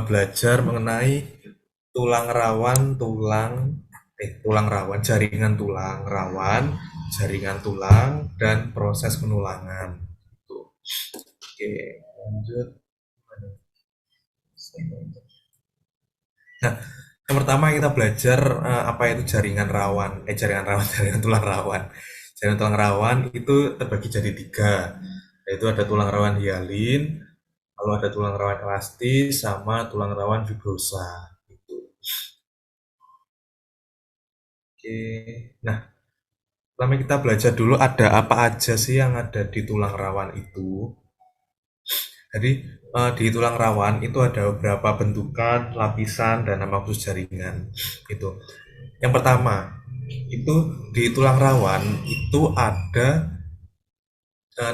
belajar mengenai tulang rawan, tulang rawan, jaringan tulang, dan proses penulangan. Tuh. Oke, lanjut. Nah, yang pertama kita belajar apa itu jaringan rawan. Jaringan rawan, jaringan tulang rawan. Jaringan tulang rawan itu terbagi jadi tiga, yaitu ada tulang rawan hialin, lalu ada tulang rawan elastis, sama tulang rawan fibrosa. Gitu. Oke, nah pertama kita belajar dulu ada apa aja sih yang ada di tulang rawan itu. Jadi di tulang rawan itu ada beberapa bentukan, lapisan, dan nama khusus jaringan. Itu. Yang pertama, itu di tulang rawan itu ada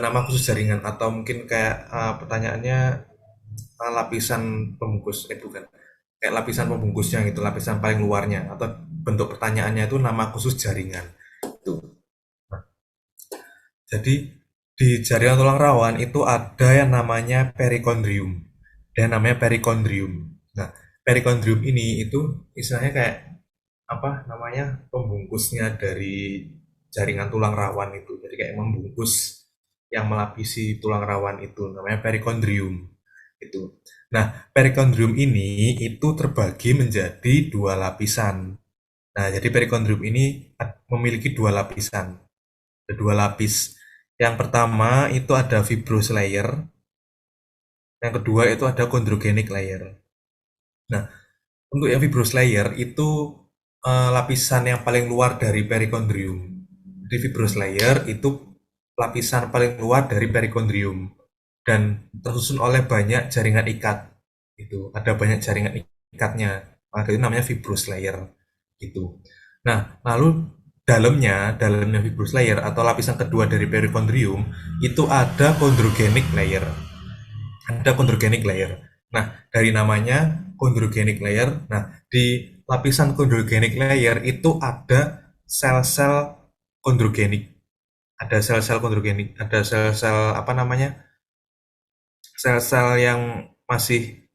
nama khusus jaringan atau mungkin kayak pertanyaannya lapisan pembungkus bukan kayak lapisan pembungkusnya gitu, lapisan paling luarnya atau bentuk pertanyaannya itu nama khusus jaringan. Itu. Nah, jadi di jaringan tulang rawan itu ada yang namanya perikondrium dan namanya perikondrium. Nah, perikondrium ini itu istilahnya kayak apa namanya pembungkusnya dari jaringan tulang rawan itu. Jadi kayak membungkus yang melapisi tulang rawan itu namanya perikondrium itu. Nah, perikondrium ini itu terbagi menjadi dua lapisan. Nah, jadi perikondrium ini memiliki dua lapisan. Ada dua lapis. Yang pertama itu ada fibrous layer, yang kedua itu ada chondrogenic layer. Nah, untuk yang fibrous layer itu lapisan yang paling luar dari perikondrium. Di fibrous layer itu lapisan paling luar dari perikondrium dan tersusun oleh banyak jaringan ikat. Itu ada banyak jaringan ikatnya. Maka itu namanya fibrous layer. Gitu. Nah, lalu dalamnya fibrous layer atau lapisan kedua dari perikondrium itu ada chondrogenic layer. Ada chondrogenic layer. Nah, dari namanya chondrogenic layer, nah di lapisan chondrogenic layer itu ada sel-sel chondrogenik. Ada sel-sel chondrogenik, ada sel-sel apa namanya? Sel-sel yang masih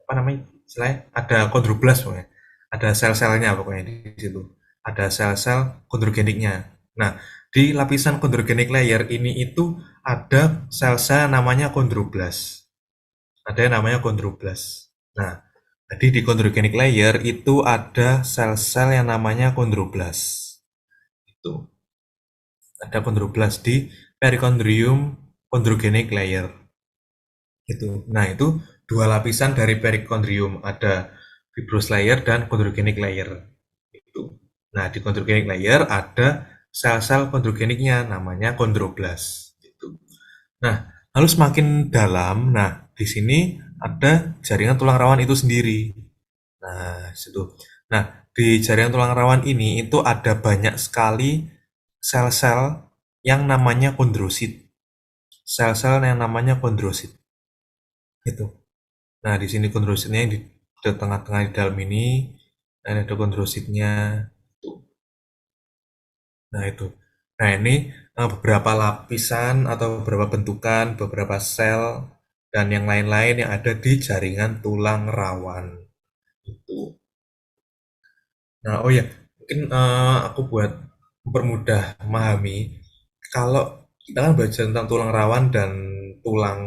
apa namanya? Istilahnya ada kondroblas pokoknya. Ada sel-selnya pokoknya di situ. Ada sel-sel chondrogeniknya. Nah, di lapisan chondrogenic layer ini itu ada sel-sel namanya chondroblas. Ada yang namanya chondroblas. Nah, jadi di chondrogenic layer itu ada sel-sel yang namanya chondroblas. Itu ada chondroblas di perikondrium chondrogenic layer. Itu. Nah, itu dua lapisan dari perikondrium, ada fibrous layer dan chondrogenic layer. Itu. Nah, di chondrogenic layer ada sel-sel chondrogeniknya namanya chondroblas. Itu. Nah, lalu semakin dalam, nah di sini ada jaringan tulang rawan itu sendiri. Nah, situ. Nah, di jaringan tulang rawan ini itu ada banyak sekali sel-sel yang namanya kondrosit. Sel-sel yang namanya kondrosit. Itu. Nah, di sini kondrositnya yang di tengah-tengah di dalam ini, dan ada kondrositnya. Tuh. Nah, itu. Nah, ini beberapa lapisan atau beberapa bentukan, beberapa sel, dan yang lain-lain yang ada di jaringan tulang rawan. Itu. Nah, oh ya, mungkin aku buat mempermudah memahami, kalau kita kan belajar tentang tulang rawan dan tulang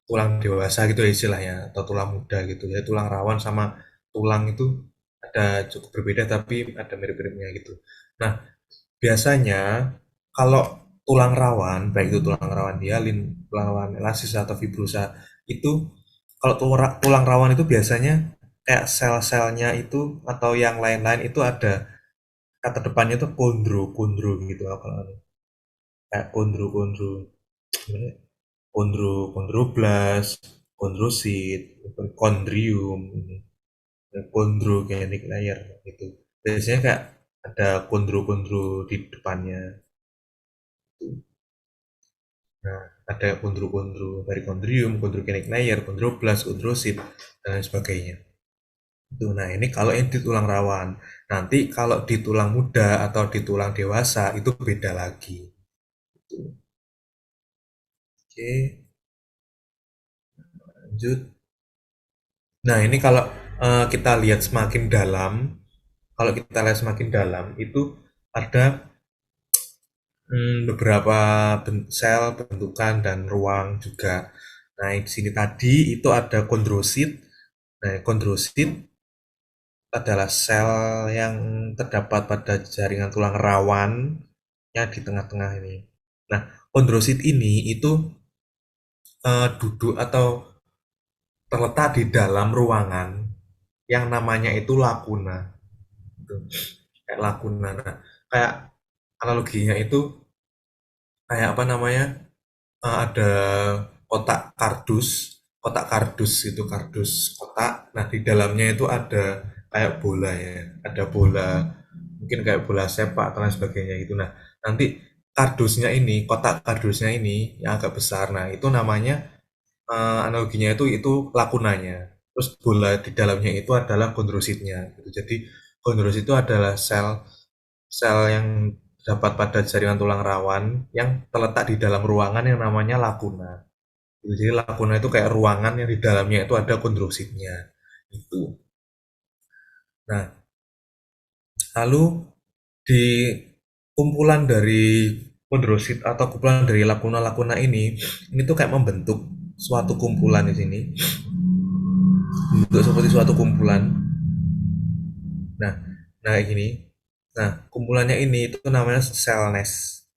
tulang dewasa gitu ya istilahnya, atau tulang muda gitu ya. Tulang rawan sama tulang itu ada cukup berbeda tapi ada mirip-miripnya gitu. Nah, biasanya kalau tulang rawan, baik itu tulang rawan hialin, tulang rawan elastis atau fibrosa, itu kalau tulang rawan itu biasanya kayak sel-selnya itu atau yang lain-lain itu ada kata depannya itu kondro gitu apa kayak kondro kondroblas, kondrosit, kondrium, kondrogenic layer gitu. Biasanya kayak ada kondro-kondro di depannya. Nah, ada kondro-kondro dari kondrium, kondrogenic layer, kondroblas, kondrosit, dan lain sebagainya. Itu. Nah, ini kalau ini di tulang rawan. Nanti kalau di tulang muda atau di tulang dewasa itu beda lagi. Itu. Oke, lanjut. Nah, ini kalau kita lihat semakin dalam, kalau kita lihat semakin dalam itu ada beberapa sel, bentukan, dan ruang juga. Nah, di sini tadi itu ada kondrosit. Nah, kondrosit adalah sel yang terdapat pada jaringan tulang rawan yang di tengah-tengah ini. Nah, kondrosit ini itu duduk atau terletak di dalam ruangan yang namanya itu lakuna. Gitu. Kayak lakuna. Nah, kayak analoginya itu kayak apa namanya? Ada kotak kardus itu kardus kotak. Nah, di dalamnya itu ada kayak bola ya, ada bola mungkin kayak bola sepak atau lain sebagainya itu. Nah, nanti kardusnya ini, kotak kardusnya ini yang agak besar. Nah, itu namanya analoginya itu lakunanya. Terus bola di dalamnya itu adalah kondrositnya. Gitu. Jadi kondrosit itu adalah sel sel yang terdapat pada jaringan tulang rawan yang terletak di dalam ruangan yang namanya lakuna. Jadi lakuna itu kayak ruangan yang di dalamnya itu ada kondrositnya. Itu. Nah, lalu di kumpulan dari kondrosit atau kumpulan dari lakuna-lakuna ini tuh kayak membentuk suatu kumpulan di sini, bentuk seperti suatu kumpulan. Nah, nah gini. Nah, kumpulannya ini itu namanya sel nest.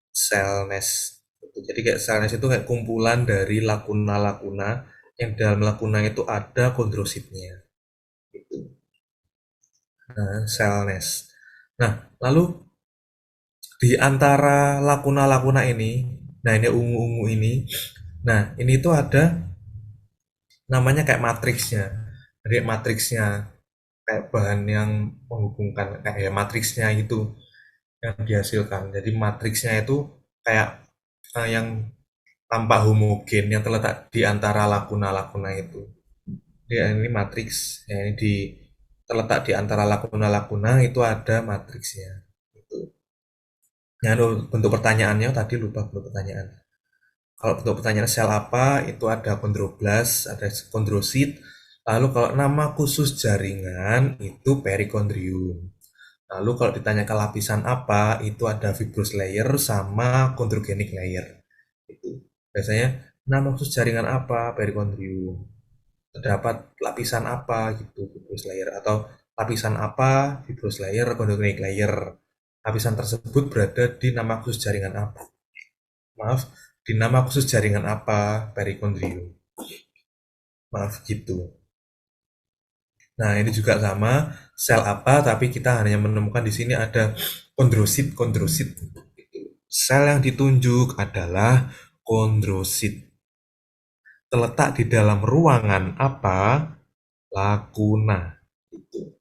Sel nest. Jadi kayak sel nest itu kayak kumpulan dari lakuna-lakuna yang dalam lakuna itu ada kondrositnya. Gitu. Nah, sel nest. Nah, lalu di antara lakuna-lakuna ini, nah ini ungu-ungu ini, nah ini tuh ada namanya kayak matriksnya. Jadi matriksnya kayak bahan yang menghubungkan kayak ya, matriksnya itu yang dihasilkan. Jadi matriksnya itu kayak yang tampak homogen yang terletak di antara lakuna-lakuna itu. Jadi ini matriks, ya ini di terletak di antara lakuna-lakuna itu ada matriksnya. Itu. Ya, bentuk pertanyaannya tadi lupa bentuk pertanyaan. Kalau bentuk pertanyaan sel apa, itu ada kondroblas, ada kondrosit. Lalu kalau nama khusus jaringan, itu perikondrium. Lalu kalau ditanya ke lapisan apa, itu ada fibrous layer sama chondrogenic layer. Itu. Biasanya nama khusus jaringan apa, perikondrium. Terdapat lapisan apa gitu, fibrous layer. Atau lapisan apa, fibrous layer, chondrogenic layer. Lapisan tersebut berada di nama khusus jaringan apa. Maaf, di nama khusus jaringan apa perikondrium. Maaf gitu. Nah, ini juga sama sel apa tapi kita hanya menemukan di sini ada kondrosit. Sel yang ditunjuk adalah kondrosit. Terletak di dalam ruangan apa? Lakuna. Gitu.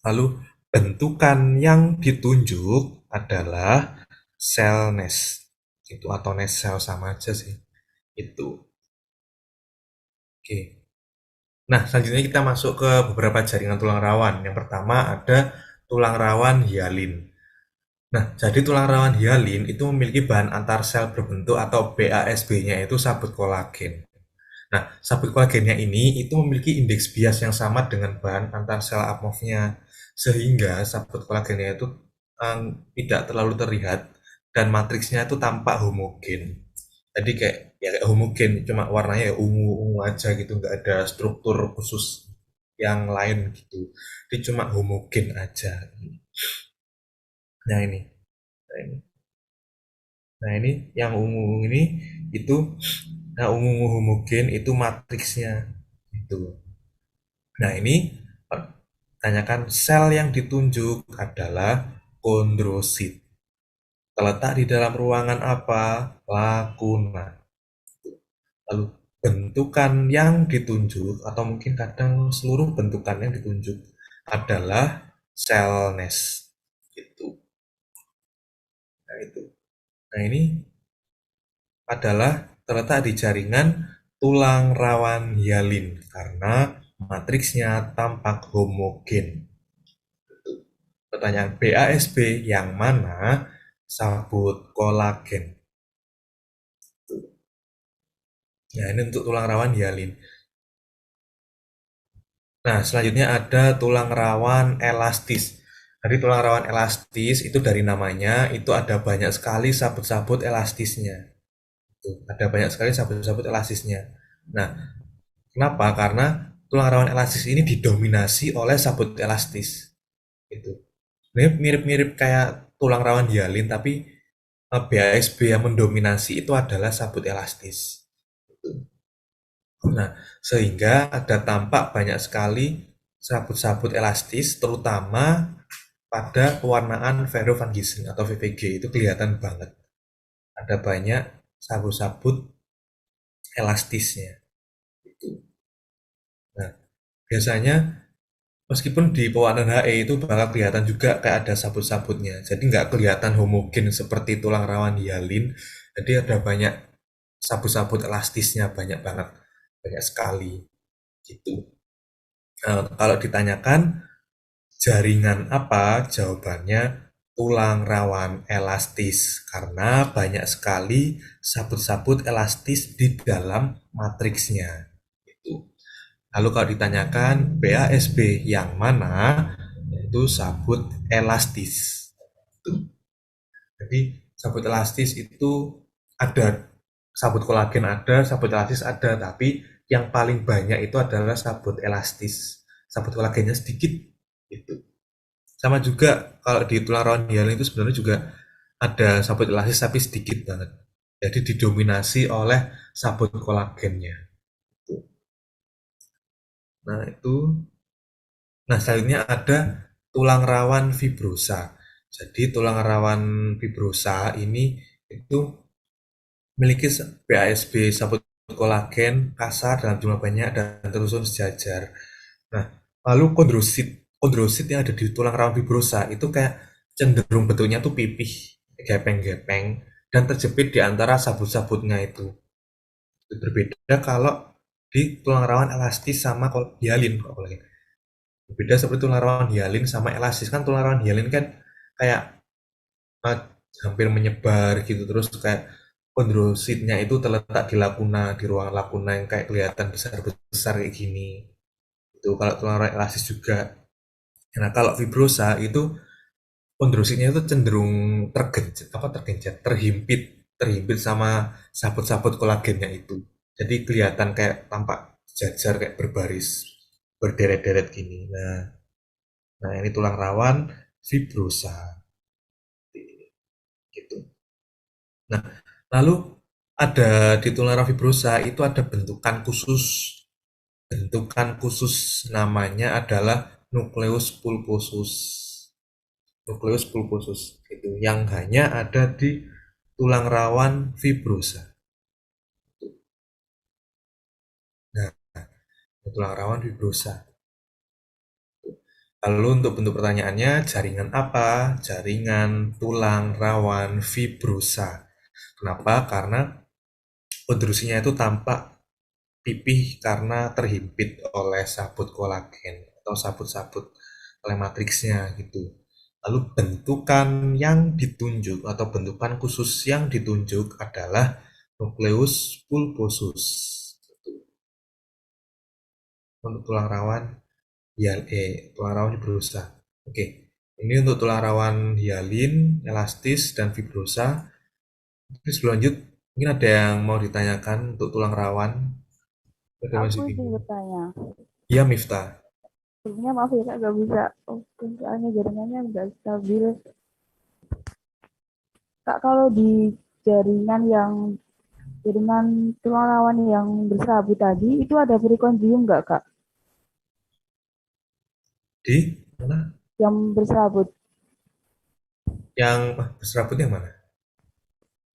Lalu bentukan yang ditunjuk adalah sel nest. Itu atau nest sel sama aja sih. Itu. Oke. Nah, selanjutnya kita masuk ke beberapa jaringan tulang rawan. Yang pertama ada tulang rawan hialin. Nah, jadi tulang rawan hialin itu memiliki bahan antar sel berbentuk atau BASB-nya itu sabut kolagen. Nah, sabut kolagennya ini itu memiliki indeks bias yang sama dengan bahan antar sel apmorfnya, sehingga sabut kolagennya itu tidak terlalu terlihat dan matriksnya itu tampak homogen. Jadi kayak ya kayak homogen, cuma warnanya ya ungu-ungu aja gitu, nggak ada struktur khusus yang lain gitu. Dia cuma homogen aja. Nah ini, nah ini, nah ini yang ungu-ungu ini itu, nah ungu-ungu homogen itu matriksnya itu. Nah ini tanyakan sel yang ditunjuk adalah kondrosit. Terletak di dalam ruangan apa? Lakuna. Lalu bentukan yang ditunjuk atau mungkin kadang seluruh bentukan yang ditunjuk adalah sel nest. Gitu. Nah itu. Nah ini adalah terletak di jaringan tulang rawan hialin karena matriksnya tampak homogen. Pertanyaan BASB yang mana sabut kolagen? Ya, ini untuk tulang rawan hialin. Nah, selanjutnya ada tulang rawan elastis. Jadi tulang rawan elastis itu dari namanya itu ada banyak sekali sabut-sabut elastisnya. Tuh, ada banyak sekali sabut-sabut elastisnya. Nah, kenapa? Karena tulang rawan elastis ini didominasi oleh sabut elastis. Itu. Ini mirip-mirip kayak tulang rawan hialin, tapi BASB yang mendominasi itu adalah sabut elastis. Gitu. Nah, sehingga ada tampak banyak sekali sabut-sabut elastis, terutama pada pewarnaan Vero van Giesen atau VVG itu kelihatan banget. Ada banyak sabut-sabut elastisnya. Itu. Nah, biasanya meskipun di pewarnaan HE itu bakal kelihatan juga kayak ada sabut-sabutnya. Jadi nggak kelihatan homogen seperti tulang rawan hialin. Jadi ada banyak sabut-sabut elastisnya, banyak banget. Banyak sekali. Gitu. Kalau ditanyakan jaringan apa? Jawabannya tulang rawan elastis. Karena banyak sekali sabut-sabut elastis di dalam matriksnya. Itu. Lalu kalau ditanyakan BASB yang mana, itu sabut elastis. Jadi sabut elastis itu ada, sabut kolagen ada, sabut elastis ada, tapi yang paling banyak itu adalah sabut elastis. Sabut kolagennya sedikit itu. Sama juga kalau di tulang rawan hialin itu sebenarnya juga ada sabut elastis tapi sedikit banget. Jadi didominasi oleh sabut kolagennya. Nah, itu. Nah, selanjutnya ada tulang rawan fibrosa. Jadi tulang rawan fibrosa ini itu memiliki BASB sabut kolagen kasar dalam jumlah banyak dan tersusun sejajar. Nah, lalu kondrosit, kondrosit yang ada di tulang rawan fibrosa itu kayak cenderung bentuknya tuh pipih, gepeng-gepeng, dan terjepit di antara sabut-sabutnya itu. Itu berbeda kalau di tulang rawan elastis sama hialin, apalagi. Beda seperti tulang rawan hialin sama elastis, kan tulang rawan hialin kan kayak uh, hampir menyebar gitu, terus kayak kondrositnya itu terletak di lakuna, di ruang lakuna yang kayak kelihatan besar-besar kayak gini. Itu kalau tulang rawan elastis juga. Nah, kalau fibrosa itu kondrositnya itu cenderung tergencet, apa tergencet, terhimpit, terhimpit sama sabut-sabut kolagennya itu. Jadi kelihatan kayak tampak jajar kayak berbaris, berderet-deret gini. Nah, ini tulang rawan fibrosa gitu. Nah, lalu ada di tulang rawan fibrosa itu ada bentukan khusus. Bentukan khusus namanya adalah nukleus pulposus. Nukleus pulposus itu yang hanya ada di tulang rawan fibrosa. Nah, tulang rawan fibrosa. Lalu untuk bentuk pertanyaannya, jaringan apa? Jaringan tulang rawan fibrosa. Kenapa? Karena kondrusinya itu tampak pipih karena terhimpit oleh sabut kolagen atau sabut-sabut oleh matriksnya gitu. Lalu bentukan yang ditunjuk atau bentukan khusus yang ditunjuk adalah nukleus pulposus. Untuk tulang rawan tulang rawan fibrosa. Oke, ini untuk tulang rawan hialin, elastis, dan fibrosa. Terus sebelum lanjut, mungkin ada yang mau ditanyakan untuk tulang rawan? Ada Aku masih izin bingung. bertanya. Iya, Miftah. Sebelumnya maaf ya kak, gak bisa. Oke, soalnya jaringannya nggak stabil. Kak, kalau di jaringan yang jaringan tulang rawan yang berserabut tadi, itu ada perikondrium nggak kak? Di mana? Yang berserabut, Yang serabut yang mana?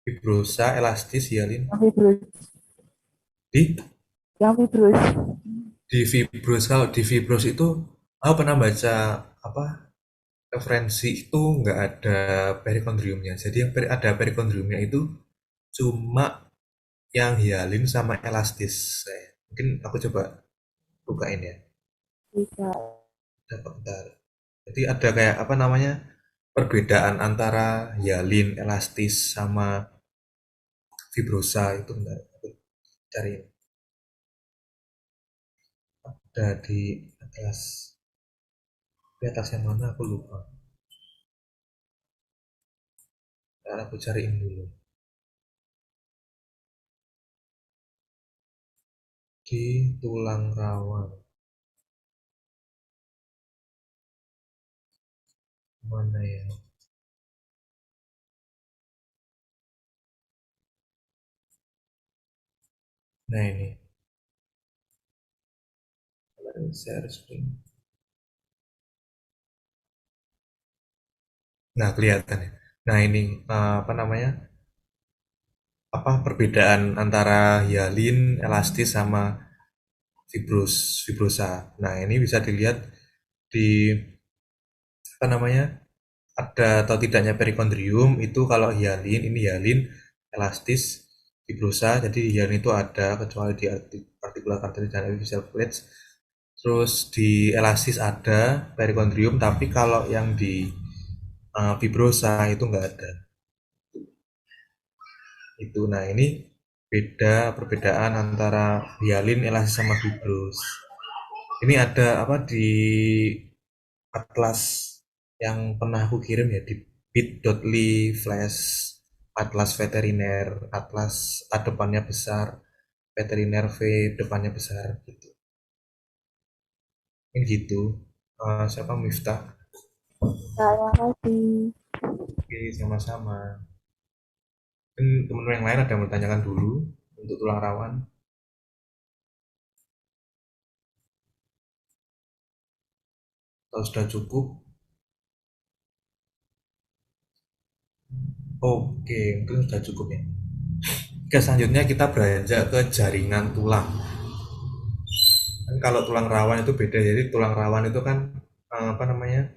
Fibrosa, elastis, hialin. yang fibrus, Di yang fibrus. di fibros, kalau di fibros itu aku pernah baca apa referensi itu nggak ada perikondriumnya. Jadi yang ada perikondriumnya itu cuma yang hialin sama elastis. Mungkin aku coba bukain ya. Bisa. Bentar. Jadi ada kayak apa namanya perbedaan antara hialin, elastis sama fibrosa itu bentar. Aku cari ada di atlas. Tapi atlas yang mana aku lupa. Ntar aku cariin dulu. Di tulang rawan. Mana ya? Nah ini. Share screen. Nah kelihatan ya. Nah ini apa namanya? Apa perbedaan antara hyalin, elastis sama fibrosa. Nah ini bisa dilihat di apa namanya? Ada atau tidaknya perikondrium itu kalau hialin, ini hialin, elastis, fibrosa. Jadi hialin itu ada kecuali di partikular artery dan epiphyseal fluids. Terus di elastis ada perikondrium, tapi kalau yang di fibrosa itu enggak ada. Itu. Nah ini perbedaan antara hialin, elastis sama fibros. Ini ada apa di atlas yang pernah aku kirim ya di bit.ly flash atlas veteriner, atlas A depannya besar, veteriner V depannya besar gitu. Ini gitu. Siapa Miftah? Terima kasih. Oke, sama-sama. Mungkin teman-teman yang lain ada yang bertanyakan dulu untuk tulang rawan. Kalau sudah cukup, oke, mungkin sudah cukup ya. Oke, selanjutnya kita beranjak ke jaringan tulang. Kan kalau tulang rawan itu beda, jadi tulang rawan itu kan apa namanya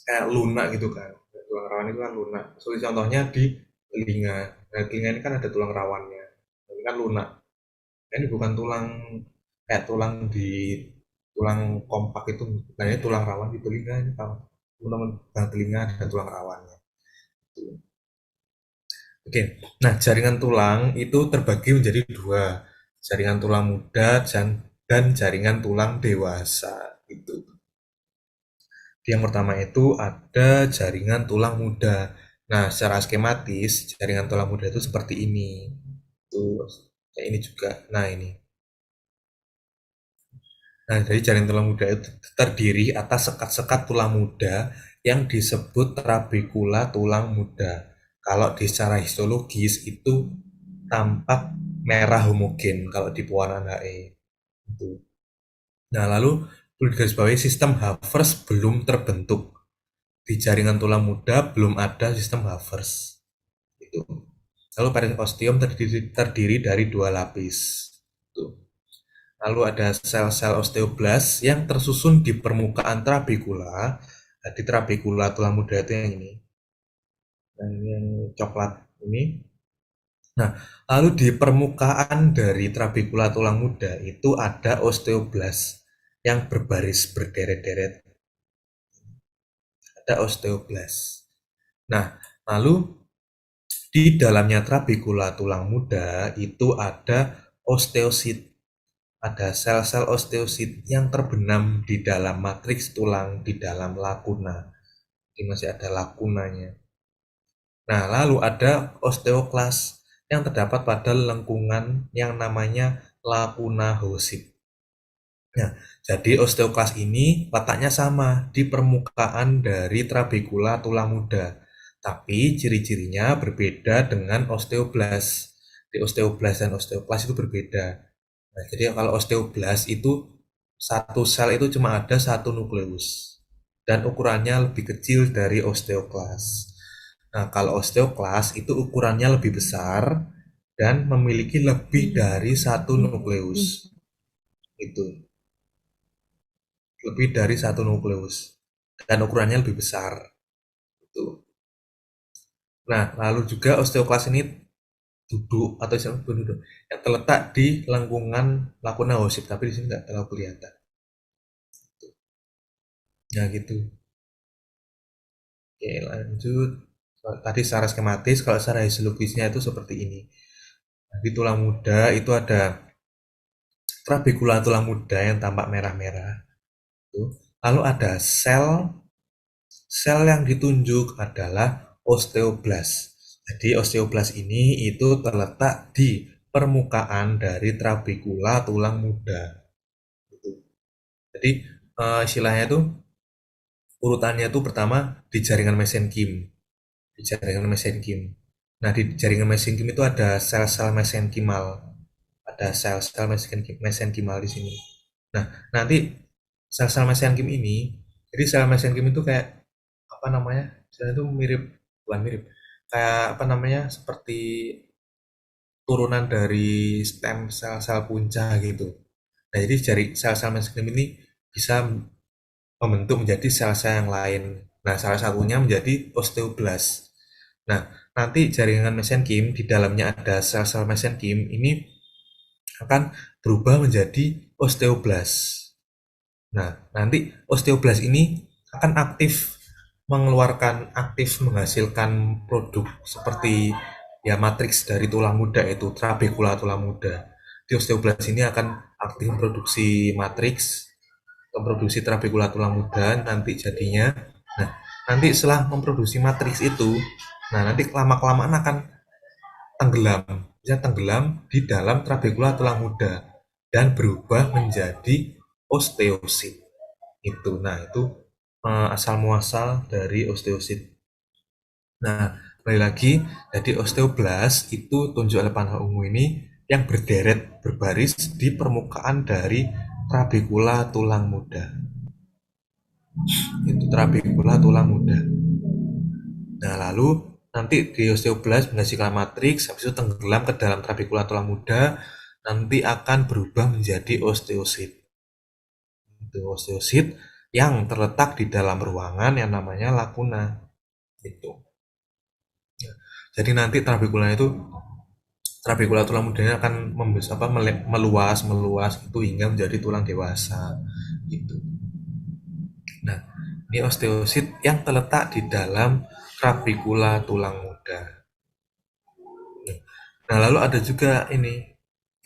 kayak lunak gitu kan. Tulang rawan itu kan lunak. So, contohnya di telinga. Nah, telinga ini kan ada tulang rawannya. Ini kan lunak. Nah, ini bukan tulang kayak tulang di tulang kompak itu. Nah, ini tulang rawan di telinga. Ini kalau teman-teman pegang telinga ada tulang rawannya. Oke, nah jaringan tulang itu terbagi menjadi dua, jaringan tulang muda dan jaringan tulang dewasa. Itu. Yang pertama itu ada jaringan tulang muda. Nah, secara skematis jaringan tulang muda itu seperti ini. Tuh, kayak ini juga. Nah, ini. Nah, jadi jaringan tulang muda itu terdiri atas sekat-sekat tulang muda yang disebut trabekula tulang muda. Kalau di secara histologis itu tampak merah homogen kalau di pewarnaan HE. Itu. Nah, lalu perlu digarisbawahi sistem Havertz belum terbentuk. Di jaringan tulang muda belum ada sistem Havertz. Itu. Lalu periosteum terdiri dari dua lapis. Itu. Lalu ada sel-sel osteoblas yang tersusun di permukaan trabekula. Nah, di trabekula tulang muda itu yang ini, yang coklat ini. Nah, lalu di permukaan dari trabekula tulang muda itu ada osteoblas yang berbaris berderet-deret. Ada osteoblas. Nah, lalu di dalamnya trabekula tulang muda itu ada osteosit. Ada sel-sel osteosit yang terbenam di dalam matriks tulang di dalam lakuna. Jadi masih ada lakunanya. Nah, lalu ada osteoklas yang terdapat pada lengkungan yang namanya lakuna Howsip. Nah, jadi osteoklas ini letaknya sama di permukaan dari trabekula tulang muda. Tapi ciri-cirinya berbeda dengan osteoblas. Di osteoblas dan osteoklas itu berbeda. Nah, jadi kalau osteoblas itu satu sel itu cuma ada satu nukleus dan ukurannya lebih kecil dari osteoklas. Nah, kalau osteoklas itu ukurannya lebih besar dan memiliki lebih dari satu nukleus. Itu lebih dari satu nukleus dan ukurannya lebih besar. Itu. Nah, lalu juga osteoklas ini duduk atau duduk yang terletak di lengkungan lakuna Howsip, tapi di sini nggak terlalu kelihatan. Ya gitu. Oke, lanjut. Tadi secara skematis, kalau secara histologisnya itu seperti ini. Nah, di tulang muda itu ada trabekula tulang muda yang tampak merah-merah. Lalu ada sel yang ditunjuk adalah osteoblas. Jadi osteoblas ini itu terletak di permukaan dari trabekula tulang muda. Jadi istilahnya itu urutannya itu pertama di jaringan mesenkim. Di jaringan mesenkim. Nah, di jaringan mesenkim itu ada sel-sel mesenkimal. Ada sel-sel mesenkimal di sini. Nah, nanti sel-sel mesenkim ini, jadi sel mesenkim itu kayak apa namanya? Sel itu mirip, bukan mirip, kayak apa namanya? Seperti turunan dari stem sel-sel punca gitu. Nah, jadi dari sel-sel mesenkim ini bisa membentuk menjadi sel-sel yang lain. Nah, salah satunya menjadi osteoblas. Nah, nanti jaringan mesenkim di dalamnya ada sel-sel mesenkim ini akan berubah menjadi osteoblas. Nah, nanti osteoblas ini akan aktif menghasilkan produk seperti ya matriks dari tulang muda itu trabekula tulang muda. Di osteoblas ini akan aktif memproduksi matriks, memproduksi trabekula tulang muda nanti jadinya. Nah, nanti setelah memproduksi matriks itu, nah nanti lama-kelamaan akan tenggelam, bisa tenggelam di dalam trabekula tulang muda dan berubah menjadi osteosit. Itu, nah itu asal muasal dari osteosit. Nah, kembali lagi, jadi osteoblas itu tunjuk oleh panel ungu ini yang berderet berbaris di permukaan dari trabekula tulang muda. Itu trabekula tulang muda. Nah, lalu nanti di osteoblas menghasilkan matriks, habis itu tenggelam ke dalam trabekula tulang muda, nanti akan berubah menjadi osteosit. Itu osteosit yang terletak di dalam ruangan yang namanya lakuna. Itu. Jadi nanti trabekula tulang mudanya akan meluas meluas itu hingga menjadi tulang dewasa. Gitu. Nah, ini osteosit yang terletak di dalam trabekula tulang muda. Nah, lalu ada juga ini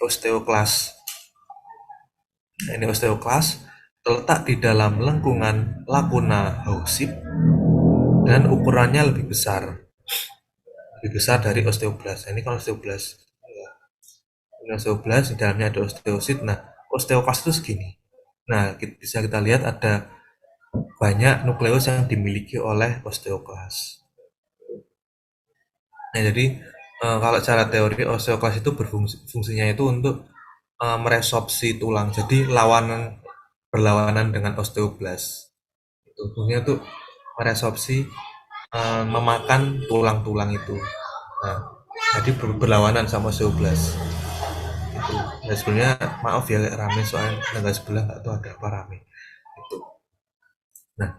osteoklas. Nah, ini osteoklas terletak di dalam lengkungan lakuna Haussip dan ukurannya lebih besar dari osteoblas. Nah, ini kan osteoblas. Ini osteoblas di dalamnya ada osteosit. Nah, osteoklas itu segini. Nah, bisa kita lihat ada banyak nukleus yang dimiliki oleh osteoklas. Nah, jadi kalau cara teori osteoklas itu fungsinya itu untuk meresorpsi tulang. Jadi berlawanan dengan osteoblas. Itu fungsinya tuh meresorpsi memakan tulang-tulang itu. Nah, jadi berlawanan sama osteoblas. Itu. Ya sebenarnya maaf ya rame soalnya tetangga sebelah nggak tahu ada apa rame. Itu. Nah,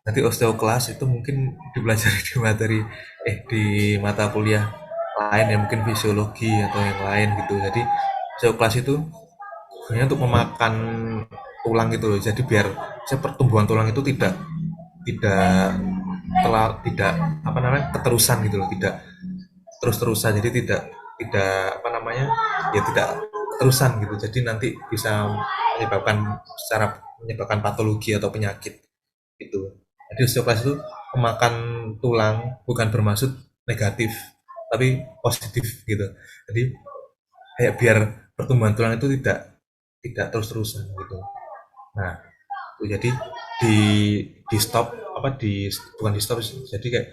nanti osteoklas itu mungkin dipelajari di di mata kuliah lain ya mungkin fisiologi atau yang lain gitu. Jadi osteoklas itu sebenarnya untuk memakan tulang gitu loh. Jadi biar pertumbuhan tulang itu tidak tidak apa namanya keterusan gitu loh, tidak terus-terusan. Jadi tidak apa namanya ya tidak terusan gitu. Jadi nanti bisa menyebabkan patologi atau penyakit gitu. Jadi osteoplas itu memakan tulang bukan bermaksud negatif tapi positif gitu. Jadi kayak biar pertumbuhan tulang itu tidak terus-terusan gitu. Nah, itu jadi di di stop apa di bukan di stop jadi kayak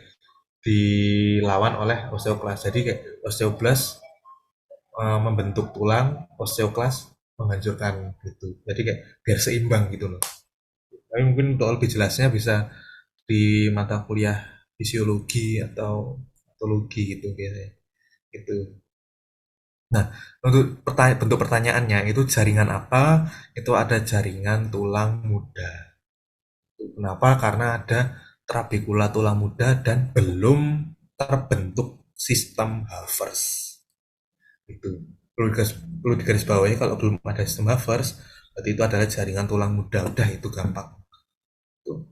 dilawan oleh osteoklas. Jadi kayak osteoblas membentuk tulang, osteoklas menghancurkan gitu. Jadi kayak biar seimbang gitu loh. Tapi mungkin untuk lebih jelasnya bisa di mata kuliah fisiologi atau patologi gitu biasanya. Gitu. Nah, untuk bentuk pertanyaannya itu jaringan apa? Itu ada jaringan tulang muda. Kenapa? Karena ada trabekula tulang muda dan belum terbentuk sistem Havers. Itu perlu digarisbawahi kalau belum ada sistem Havers, berarti itu adalah jaringan tulang muda. Udah itu gampang. Tuh.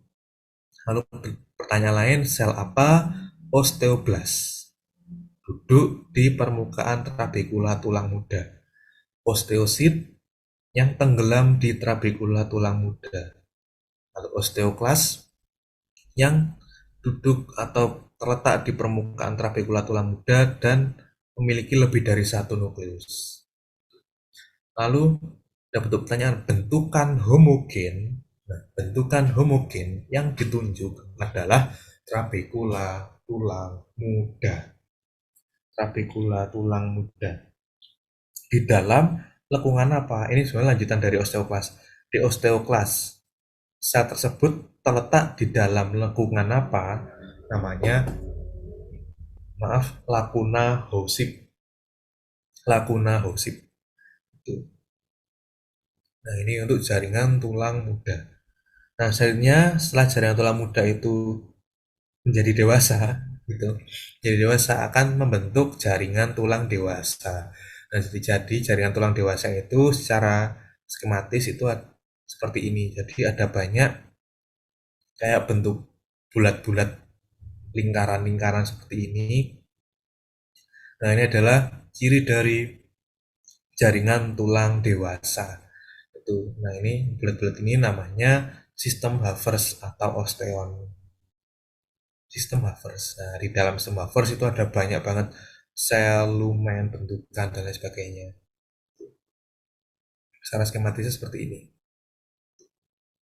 Lalu pertanyaan lain, sel apa? Osteoblas. Duduk di permukaan trabekula tulang muda. Osteosit yang tenggelam di trabekula tulang muda. Lalu osteoklas yang duduk atau terletak di permukaan trabekula tulang muda dan memiliki lebih dari satu nukleus. Lalu ada bentuk pertanyaan bentukan homogen. Nah, bentukan homogen yang ditunjuk adalah trabekula tulang muda. Trabekula tulang muda. Di dalam lengkungan apa? Ini sebenarnya lanjutan dari osteoklas. Di osteoklas, sel tersebut terletak di dalam lengkungan apa? Namanya, maaf, lakuna Howsip. Lakuna Howsip. Itu. Nah, ini untuk jaringan tulang muda. Nah, selanjutnya setelah jaringan tulang muda itu menjadi dewasa, gitu. Jadi dewasa akan membentuk jaringan tulang dewasa. Nah, jadi jaringan tulang dewasa itu secara skematis itu seperti ini. Jadi ada banyak kayak bentuk bulat-bulat lingkaran-lingkaran seperti ini. Nah, ini adalah ciri dari jaringan tulang dewasa. Itu. Nah, ini bulat-bulat ini namanya sistem Havers atau osteon. Sistem Havers. Nah, di dalam sistem Havers itu ada banyak banget sel, lumen, bentukan, dan lain sebagainya. Secara skematisnya seperti ini.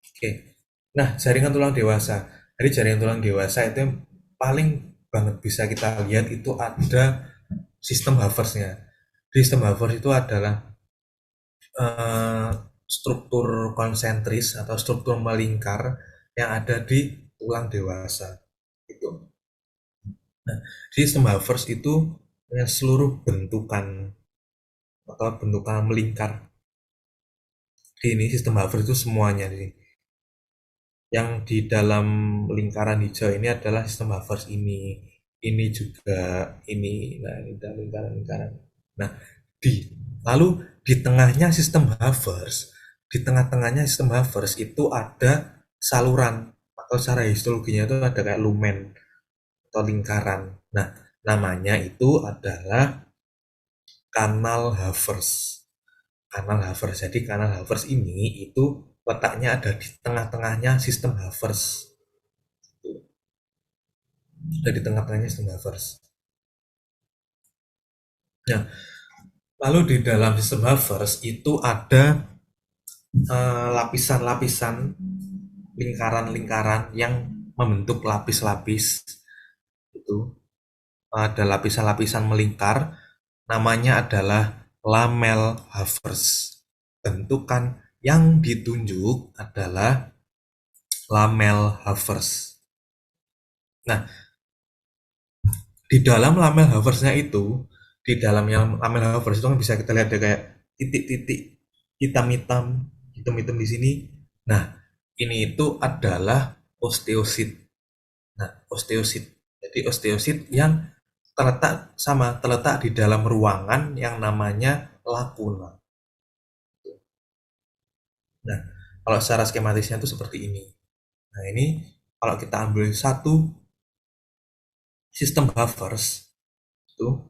Oke. Nah, jaringan tulang dewasa. Jadi jaringan tulang dewasa itu yang paling banget bisa kita lihat itu ada sistem Haversnya. Sistem Havers itu adalah eh, struktur konsentris atau struktur melingkar yang ada di tulang dewasa. Itu. Nah, sistem Havers itu seluruh bentukan atau bentukan melingkar. Ini sistem Havers itu semuanya. Yang di dalam lingkaran hijau ini adalah sistem Havers ini juga ini. Nah, ini dalam lingkaran-lingkaran. Nah, lalu di tengahnya sistem Havers, di tengah-tengahnya sistem Havers itu ada saluran atau secara histologinya itu ada kayak lumen atau lingkaran. Nah, namanya itu adalah kanal Havers. Kanal Havers. Jadi kanal Havers ini itu letaknya ada di tengah-tengahnya sistem Havers. Ada di tengah-tengahnya sistem Havers. Nah, lalu di dalam sistem Havers itu ada lapisan-lapisan lingkaran-lingkaran yang membentuk lapis-lapis. Itu ada lapisan-lapisan melingkar, namanya adalah lamel Havers. Bentukan yang ditunjuk adalah lamel Havers. Nah, di dalam lamel Haversnya itu, di dalam yang lamel Havers itu kan bisa kita lihat ada kayak titik-titik hitam-hitam, hitam-hitam di sini. Nah, ini itu adalah osteosit. Nah, osteosit. Jadi osteosit yang terletak di dalam ruangan yang namanya lakuna. Nah, kalau secara skematisnya itu seperti ini. Nah, ini kalau kita ambil satu sistem Havers itu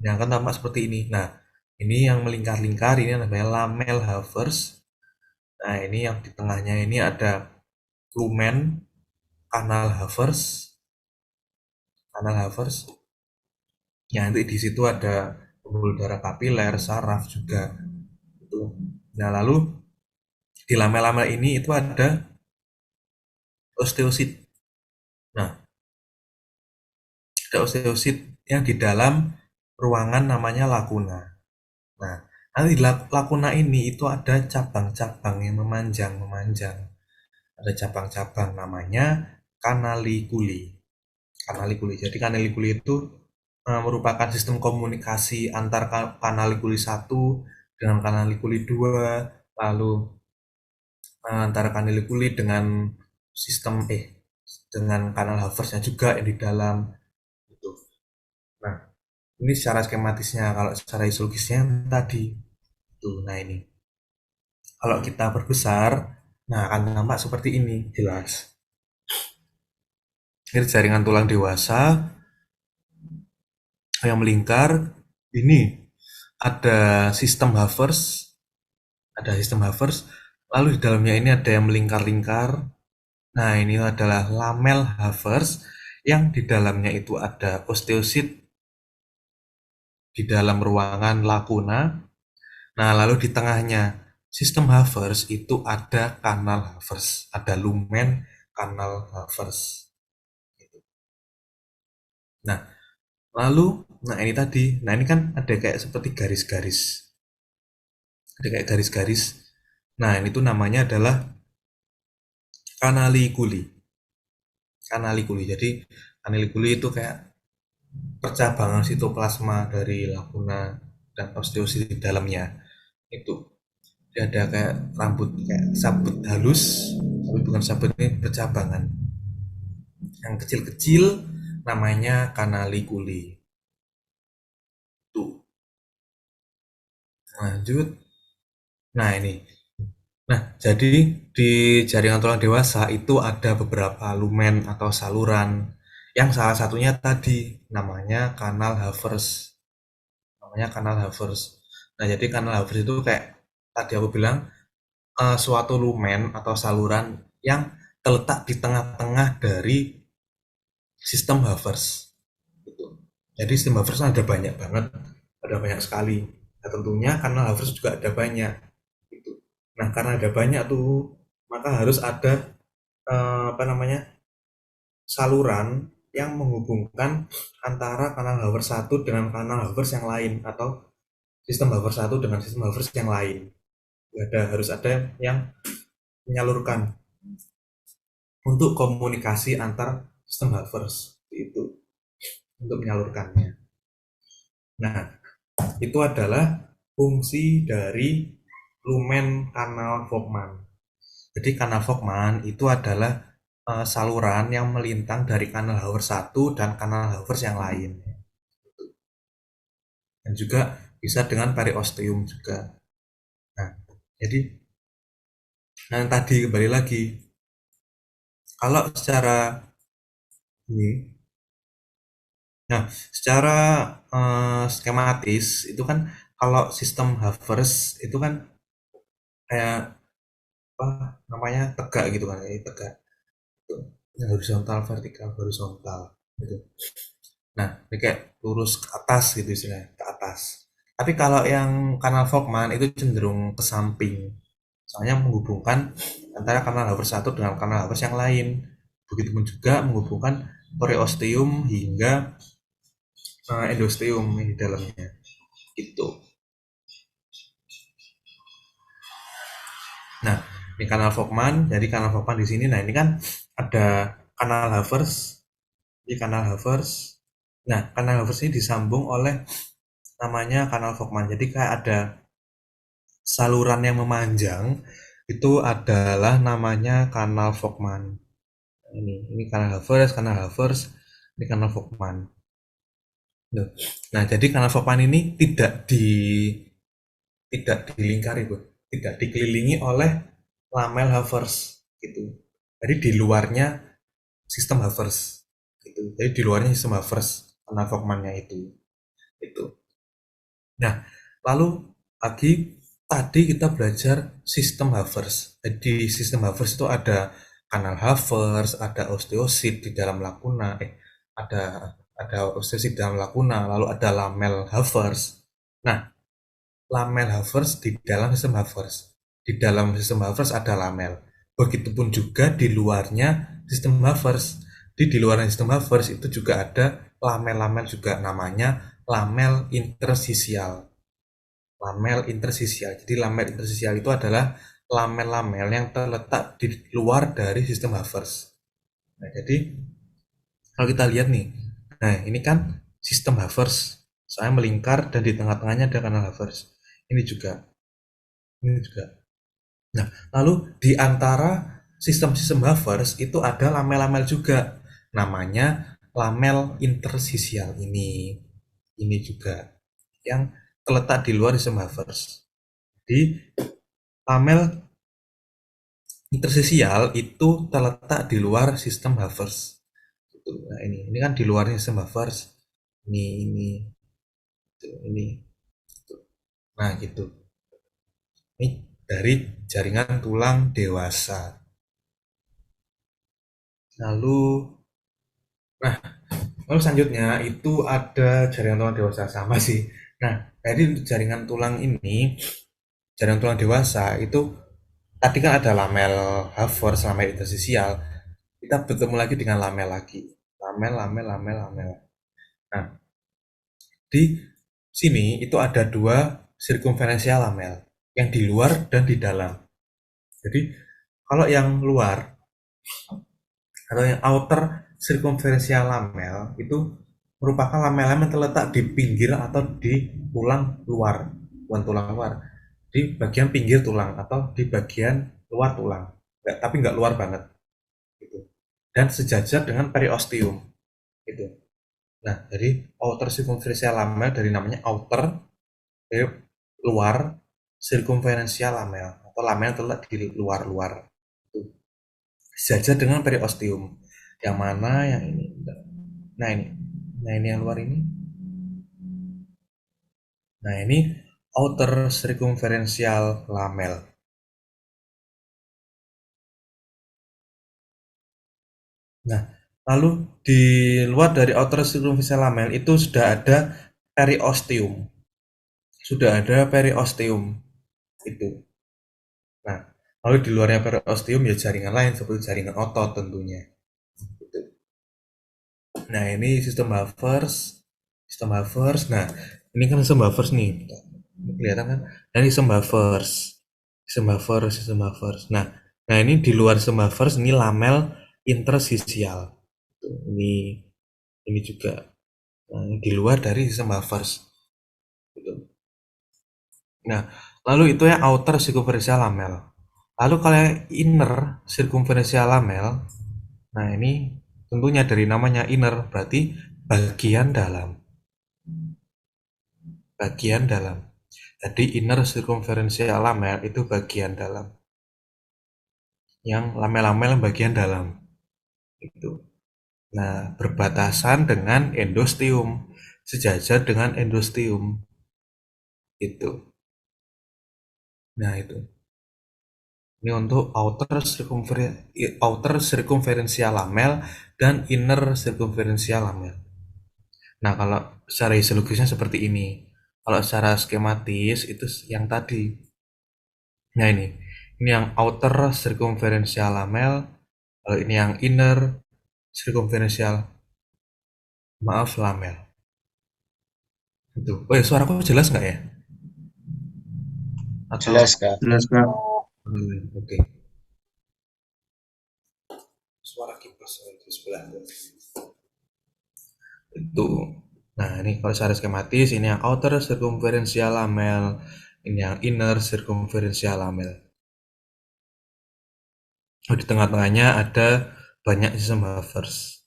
yang akan tampak seperti ini. Nah, ini yang melingkar-lingkar ini namanya lamel Havers. Nah, ini yang di tengahnya ini ada lumen kanal Havers, kanal Havers. Ya, nanti di situ ada pembuluh darah kapiler, saraf juga. Itu. Nah, lalu di lamel-lamel ini itu ada osteosit. Nah, ada osteosit yang di dalam ruangan namanya lakuna. Nah, nanti di lakuna ini itu ada cabang-cabang yang memanjang-memanjang. Ada cabang-cabang namanya kanalikuli. Kanalikuli. Jadi kanalikuli itu merupakan sistem komunikasi antar kanalikuli 1 dengan kanalikuli 2, lalu antara kanalikuli dengan sistem dengan kanal Haversnya juga yang di dalam itu. Nah, ini secara skematisnya, kalau secara histologisnya tadi tuh. Nah, ini kalau kita perbesar, nah akan tampak seperti ini jelas. Ini jaringan tulang dewasa yang melingkar. Ini ada sistem Havers, Lalu di dalamnya ini ada yang melingkar-lingkar. Nah, ini adalah lamel Havers yang di dalamnya itu ada osteosit di dalam ruangan lakuna. Nah, lalu di tengahnya sistem Havers itu ada kanal Havers, ada lumen kanal Havers. Nah, lalu, nah ini tadi, nah ini kan ada kayak seperti garis-garis, ada kayak garis-garis. Nah, ini tuh namanya adalah kanalikuli, kanalikuli. Jadi kanalikuli itu kayak percabangan sitoplasma dari lakuna dan osteosit di dalamnya. Itu dia ada kayak rambut kayak sabut halus, tapi bukan sabut, ini percabangan yang kecil-kecil, namanya kanalikuli. Tuh, lanjut. Nah, ini. Nah, jadi di jaringan tulang dewasa itu ada beberapa lumen atau saluran yang salah satunya tadi namanya kanal Havers. Namanya kanal Havers. Nah, jadi kanal Havers itu kayak tadi aku bilang suatu lumen atau saluran yang terletak di tengah-tengah dari sistem Havers. Gitu. Jadi sistem Havers ada banyak banget, ada banyak sekali. Nah, tentunya kanal Havers juga ada banyak. Gitu. Nah, karena ada banyak tuh, maka harus ada apa namanya saluran yang menghubungkan antara kanal Havers satu dengan kanal Havers yang lain atau sistem Havers satu dengan sistem Havers yang lain. Harus ada yang menyalurkan untuk komunikasi antar sistem Havers itu untuk menyalurkannya. Nah, itu adalah fungsi dari lumen kanal Volkmann. Jadi kanal Volkmann itu adalah saluran yang melintang dari kanal Havers satu dan kanal Havers yang lain. Dan juga bisa dengan periosteum juga. Nah, jadi nah yang tadi kembali lagi, kalau secara ini, nah secara skematis itu kan kalau sistem Havers itu kan kayak apa namanya tegak gitu kan, ini tegak, gitu. Yang horizontal, vertikal, horizontal, gitu. Nah, ini kayak lurus ke atas gitu istilahnya, ke atas. Tapi kalau yang kanal Volkmann itu cenderung ke samping. Soalnya menghubungkan antara kanal Havers satu dengan kanal Havers yang lain. Begitupun juga menghubungkan periosteum hingga endosteum di dalamnya. Itu. Nah, ini kanal Volkmann. Jadi kanal Volkmann di sini. Nah, ini kan ada kanal Havers. Ini kanal Havers. Nah, kanal Havers ini disambung oleh namanya kanal Volkmann. Jadi kayak ada saluran yang memanjang itu adalah namanya kanal Volkmann. Ini kanal Havers, ini kanal Volkmann. Nah, jadi kanal Volkmann ini tidak dilingkari, Bu. Tidak dikelilingi oleh lamel Havers gitu. Jadi di luarnya sistem Havers gitu. Jadi di luarnya sistem Havers kanal Volkmannnya itu. Itu. Nah, lalu lagi tadi kita belajar sistem Havers. Jadi sistem Havers itu ada kanal Havers, ada osteosit di dalam lakuna, ada ada osteosit di dalam lakuna, lalu ada lamel Havers. Nah, lamel Havers di dalam sistem Havers. Di dalam sistem Havers ada lamel. Begitupun juga di luarnya sistem Havers. Di luar sistem Havers itu juga ada lamel-lamel juga namanya lamel intersisial. Lamel intersisial. Jadi lamel intersisial itu adalah lamel-lamel yang terletak di luar dari sistem Havers. Nah, jadi kalau kita lihat nih, nah ini kan sistem Havers. Saya melingkar dan di tengah-tengahnya ada kanal Havers. Ini juga, ini juga. Nah, lalu di antara sistem-sistem Havers itu ada lamel-lamel juga. Namanya lamel intersisial ini. Ini juga yang terletak di luar sistem Havers. Di lamel intersisial itu terletak di luar sistem Havers. Nah, ini kan di luar sistem Havers. Ini, ini. Nah, gitu. Ini. dari jaringan tulang dewasa. Lalu, nah, lalu selanjutnya itu ada jaringan tulang dewasa sama sih. Nah, jadi untuk jaringan tulang ini, jaringan tulang dewasa itu tadi kan ada lamel Havers, lamel interstisial. Kita bertemu lagi dengan lamel lagi. Lamel, lamel, lamel, lamel. Nah, di sini itu ada dua sirkumferensial lamel, yang di luar dan di dalam. Jadi kalau yang luar atau yang outer circumferential lamel itu merupakan lamel-lamel yang terletak di pinggir atau di tulang luar, bukan tulang luar, di bagian pinggir tulang atau di bagian luar tulang, tapi nggak luar banget, gitu. Dan sejajar dengan periosteum, gitu. Nah, jadi outer circumferential lamel dari namanya outer, dari luar circumferential lamel atau lamel yang terletak di luar-luar. Sejajar dengan periosteum. Yang mana yang ini? Nah ini. Nah ini yang luar ini. Nah ini outer circumferential lamel. Nah, lalu di luar dari outer circumferential lamel itu sudah ada periosteum. Sudah ada periosteum itu. Nah, lalu di luarnya periosteum ya jaringan lain seperti jaringan otot tentunya. Gitu. Nah, ini sistem Havers. Sistem Havers. Nah, ini kan sistem Havers nih. Kelihatan kan? Dan sistem Havers. Sistem Havers, sistem Havers. Nah, ini di luar sistem Havers ini lamel interstisial. Ini juga di luar dari sistem Havers. Gitu. Nah, lalu itu ya outer circumferential lamel. Lalu kalau yang inner circumferential lamel, nah ini tentunya dari namanya inner berarti bagian dalam. Bagian dalam. Jadi inner circumferential lamel itu bagian dalam. Yang lamel-lamel bagian dalam. Itu. Nah, berbatasan dengan endosteum. Sejajar dengan endosteum. Itu. Nah, itu. Ini untuk outer circumferential lamel dan inner circumferential lamel. Nah, kalau secara histologisnya seperti ini. Kalau secara skematis itu yang tadi. Nah, ini yang outer circumferential lamel. Kalau ini yang inner circumferential, maaf, lamel. Itu. Oh ya, suaraku jelas nggak ya? Atau Jelas, Kak. Jelas, Kak. oke. Suara kipas di sebelah itu. Nah, ini kalau secara skematis ini yang outer circumferential lamel, ini yang inner circumferential lamel. Oh, di tengah-tengahnya ada banyak sistem Havers.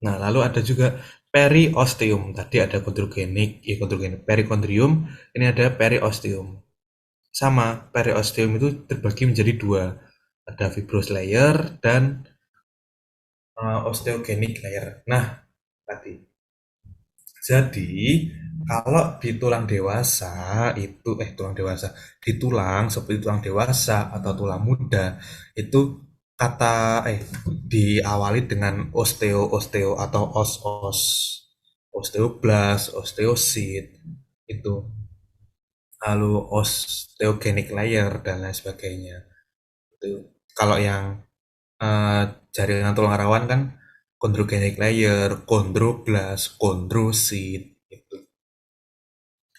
Nah, lalu ada juga periosteum. Tadi ada kondrogenik, ya kondrogenik, perikondrium, ini ada periosteum. Sama, periosteum itu terbagi menjadi dua. Ada fibrous layer dan osteogenic layer. Nah, tadi. Jadi, kalau di tulang dewasa itu tulang dewasa, di tulang seperti tulang dewasa atau tulang muda itu kata diawali dengan osteo atau os osteoblas, osteosit itu, lalu osteogenic layer dan lain sebagainya. Itu kalau yang eh, jaringan tulang rawan kan chondrogenic layer, chondroblas, chondrosit itu.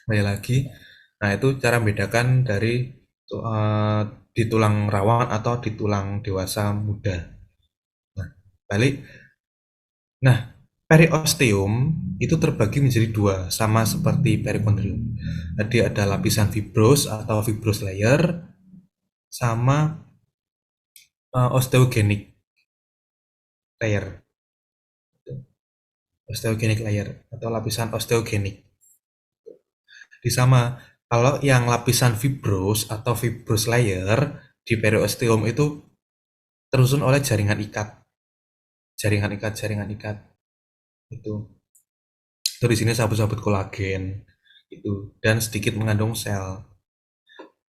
Kembali lagi. Nah, itu cara membedakan dari eh, di tulang rawan atau di tulang dewasa muda. Nah, balik. Nah, periosteum itu terbagi menjadi dua, sama seperti perikondrium. Tadi ada lapisan fibros atau fibrous layer, sama osteogenic layer. Osteogenic layer atau lapisan osteogenic. Di sama, kalau yang lapisan fibros atau fibrous layer di periosteum itu tersusun oleh jaringan ikat. Jaringan ikat. Itu. Itu di sini sabut-sabut kolagen itu dan sedikit mengandung sel.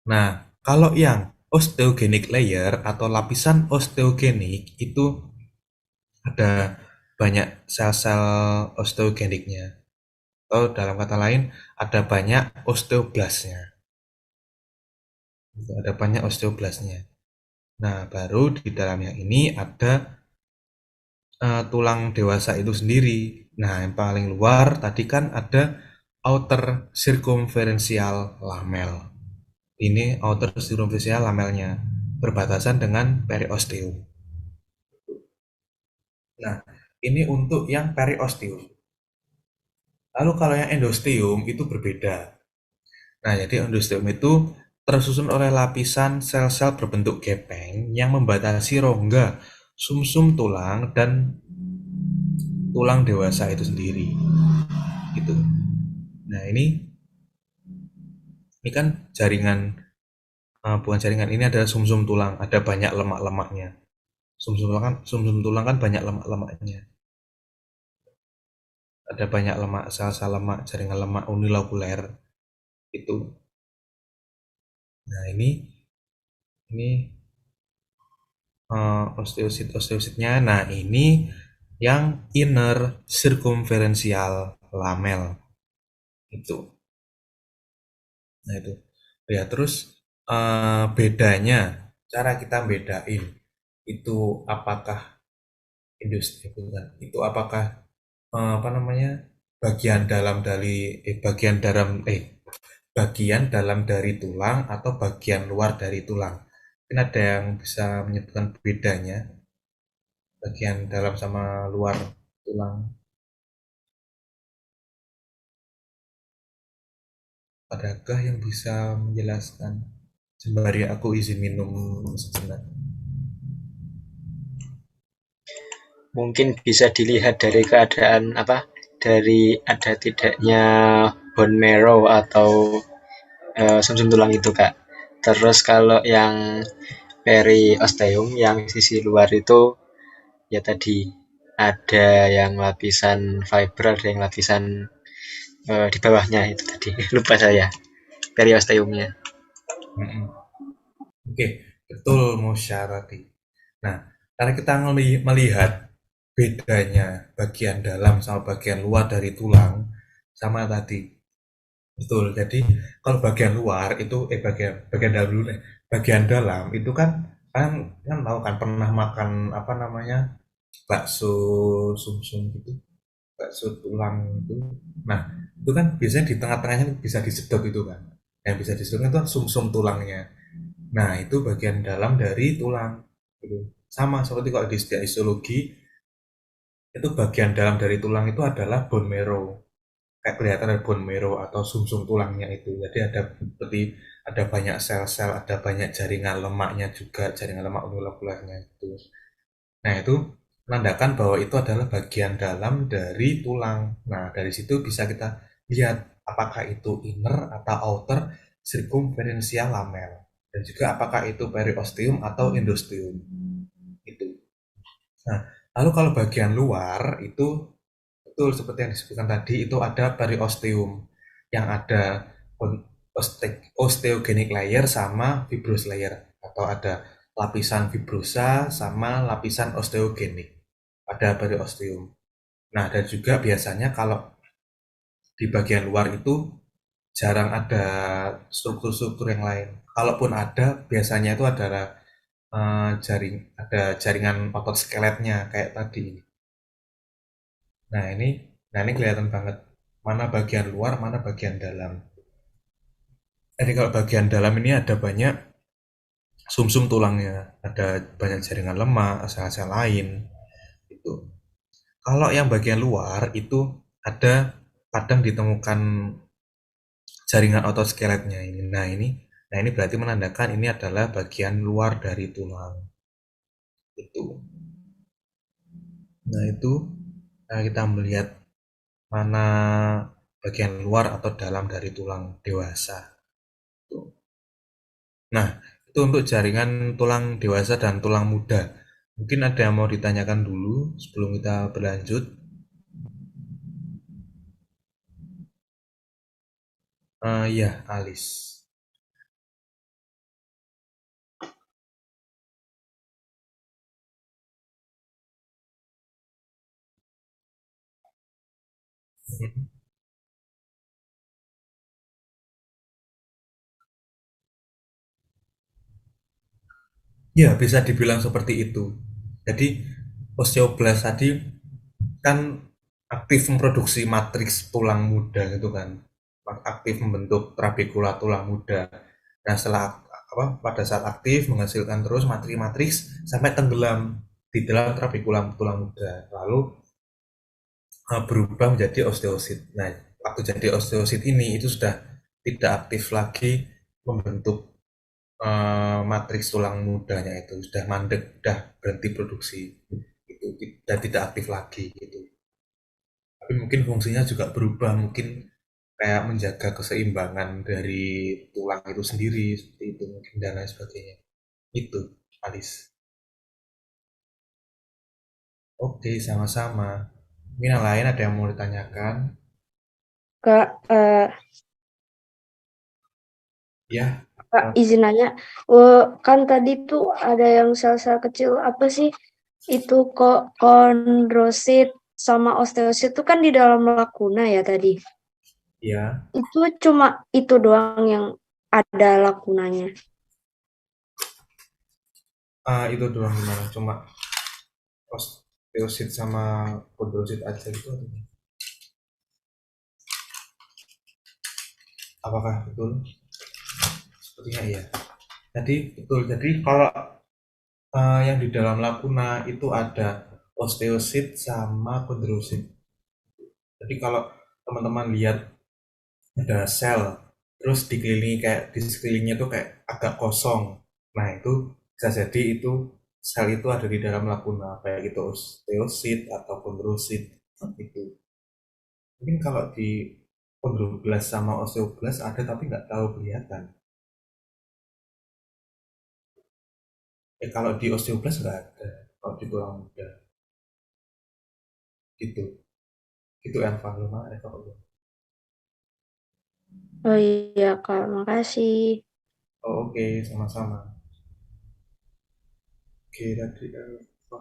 Nah, kalau yang osteogenic layer atau lapisan osteogenik itu ada banyak sel-sel osteogeniknya. Atau dalam kata lain, ada banyak osteoblasnya. Ada banyak osteoblasnya. Nah, baru di dalam yang ini ada tulang dewasa itu sendiri. Nah, yang paling luar tadi kan ada outer circumferential lamel. Ini outer circumferential lamelnya berbatasan dengan periosteum. Nah, ini untuk yang periosteum. Lalu kalau yang endosteum itu berbeda. Nah, jadi endosteum itu tersusun oleh lapisan sel-sel berbentuk gepeng yang membatasi rongga sumsum tulang dan tulang dewasa itu sendiri. Gitu. Nah, ini kan jaringan, bukan jaringan, ini adalah sumsum tulang, ada banyak lemak-lemaknya. Sumsum tulang kan banyak lemak-lemaknya. Ada banyak lemak, sel-sel lemak, jaringan lemak unilokuler itu. Nah, ini osteosit-osteositnya. Nah, ini yang inner circumferential lamel itu. Nah, itu. Ya, terus bedanya, cara kita bedain itu apakah industri bukan, itu apakah apa namanya bagian dalam dari bagian dalam dari tulang atau bagian luar dari tulang. Mungkin ada yang bisa menyebutkan bedanya bagian dalam sama luar tulang. Adakah yang bisa menjelaskan? Sembari aku izin minum sejenak. Mungkin bisa dilihat dari keadaan apa, dari ada tidaknya bone marrow atau sumsum tulang itu kak. Terus kalau yang periosteum yang sisi luar itu ya tadi ada yang lapisan fiber, ada yang lapisan di bawahnya itu tadi lupa saya periosteumnya. Mm-mm. Oke, betul Musyarati. Nah, karena kita melihat bedanya bagian dalam sama bagian luar dari tulang, sama tadi. Betul. Jadi kalau bagian luar itu bagian bagian dalam dulu deh. Bagian dalam itu kan kan kan tahu kan pernah makan apa namanya bakso sumsum gitu, bakso tulang itu. Nah, itu kan biasanya di tengah-tengahnya bisa disedot itu kan. Yang bisa disedot itu kan sumsum tulangnya. Nah, itu bagian dalam dari tulang. Gitu. Sama seperti kalau di istilah histologi, itu bagian dalam dari tulang itu adalah bone marrow. Kayak kelihatan ada bone marrow atau sumsum tulangnya itu. Jadi ada seperti ada banyak sel-sel, ada banyak jaringan lemaknya juga, jaringan lemak molekulernya itu. Nah, itu menandakan bahwa itu adalah bagian dalam dari tulang. Nah, dari situ bisa kita lihat apakah itu inner atau outer circumferential lamel. Dan juga apakah itu periosteum atau endosteum. Itu. Nah, lalu kalau bagian luar itu betul seperti yang disebutkan tadi itu ada periosteum yang ada osteogenic layer sama fibrous layer atau ada lapisan fibrosa sama lapisan osteogenik pada periosteum. Nah, dan juga biasanya kalau di bagian luar itu jarang ada struktur-struktur yang lain. Kalaupun ada, biasanya itu adalah ada jaringan otot skeletnya kayak tadi. Nah, ini kelihatan banget mana bagian luar, mana bagian dalam. Jadi kalau bagian dalam ini ada banyak sumsum tulangnya, ada banyak jaringan lemak, sel-sel lain itu. Kalau yang bagian luar itu ada kadang ditemukan jaringan otot skeletnya ini. Nah ini berarti menandakan ini adalah bagian luar dari tulang itu. Nah itu kita melihat mana bagian luar atau dalam dari tulang dewasa. Nah, itu untuk jaringan tulang dewasa dan tulang muda. Mungkin ada yang mau ditanyakan dulu sebelum kita berlanjut. Ya, Alis. Ya, bisa dibilang seperti itu. Jadi, osteoblast tadi kan aktif memproduksi matriks tulang muda gitu kan. Aktif membentuk trabekula tulang muda. Nah, setelah pada saat aktif menghasilkan terus matriks sampai tenggelam di dalam trabekula tulang muda. Lalu berubah menjadi osteosit. Nah, waktu jadi osteosit ini itu sudah tidak aktif lagi membentuk matriks tulang mudanya, itu sudah mandek, sudah berhenti produksi, itu tidak aktif lagi gitu. Tapi mungkin fungsinya juga berubah, mungkin kayak menjaga keseimbangan dari tulang itu sendiri seperti itu mungkin, dan lain sebagainya. Itu, Alis. Oke, sama-sama. Mungkin yang lain ada yang mau ditanyakan? Kak, Ya. Kak izin nanya, kan tadi tuh ada yang sel-sel kecil apa sih? Itu kok kondrosit sama osteosit tuh kan di dalam lakuna ya tadi. Ya. Itu cuma itu doang yang ada lakunanya. Itu doang gimana? Cuma osteosit sama kondrosit aja gitu atau gimana? Apakah betul? Sepertinya iya. Jadi betul. Jadi kalau yang di dalam lakuna itu ada osteosit sama kondrosit. Jadi kalau teman-teman lihat ada sel, terus dikelilingi kayak di sekelilingnya tuh kayak agak kosong. Nah itu bisa jadi itu sel itu ada di dalam lakuna, kayak itu osteosit atau kondrosit itu. Mungkin kalau di kondroblast sama osteoblast ada tapi nggak terlalu kelihatan. Kalau di osteoblast nggak ada, kalau di tulang muda gitu. Itu Elva, belum ada kalau belum. Oh iya Kak, makasih. Oh, oke, sama-sama. Oke, tadi Elva.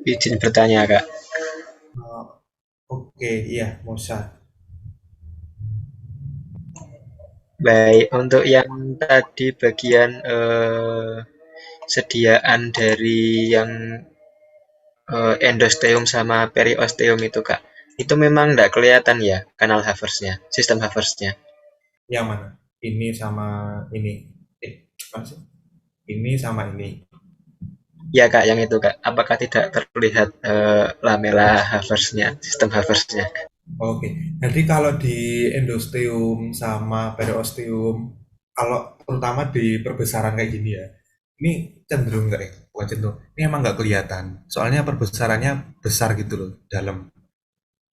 Izin bertanya, Kak. Oh, oke, iya, Musa. Baik, untuk yang tadi bagian sediaan dari yang endosteum sama periosteum itu, Kak. Itu memang nggak kelihatan ya kanal Haversnya, sistem Haversnya. Yang mana? Ini sama ini. Apa sih? Ini sama ini. Ya, Kak, yang itu, Kak. Apakah tidak terlihat lamela Haversnya, sistem Haversnya? Oke, jadi kalau di endosteum sama periosteum, kalau terutama di perbesaran kayak gini ya, ini cenderung nggak ya? Bukan cenderung, ini emang nggak kelihatan. Soalnya perbesarannya besar gitu loh, dalam.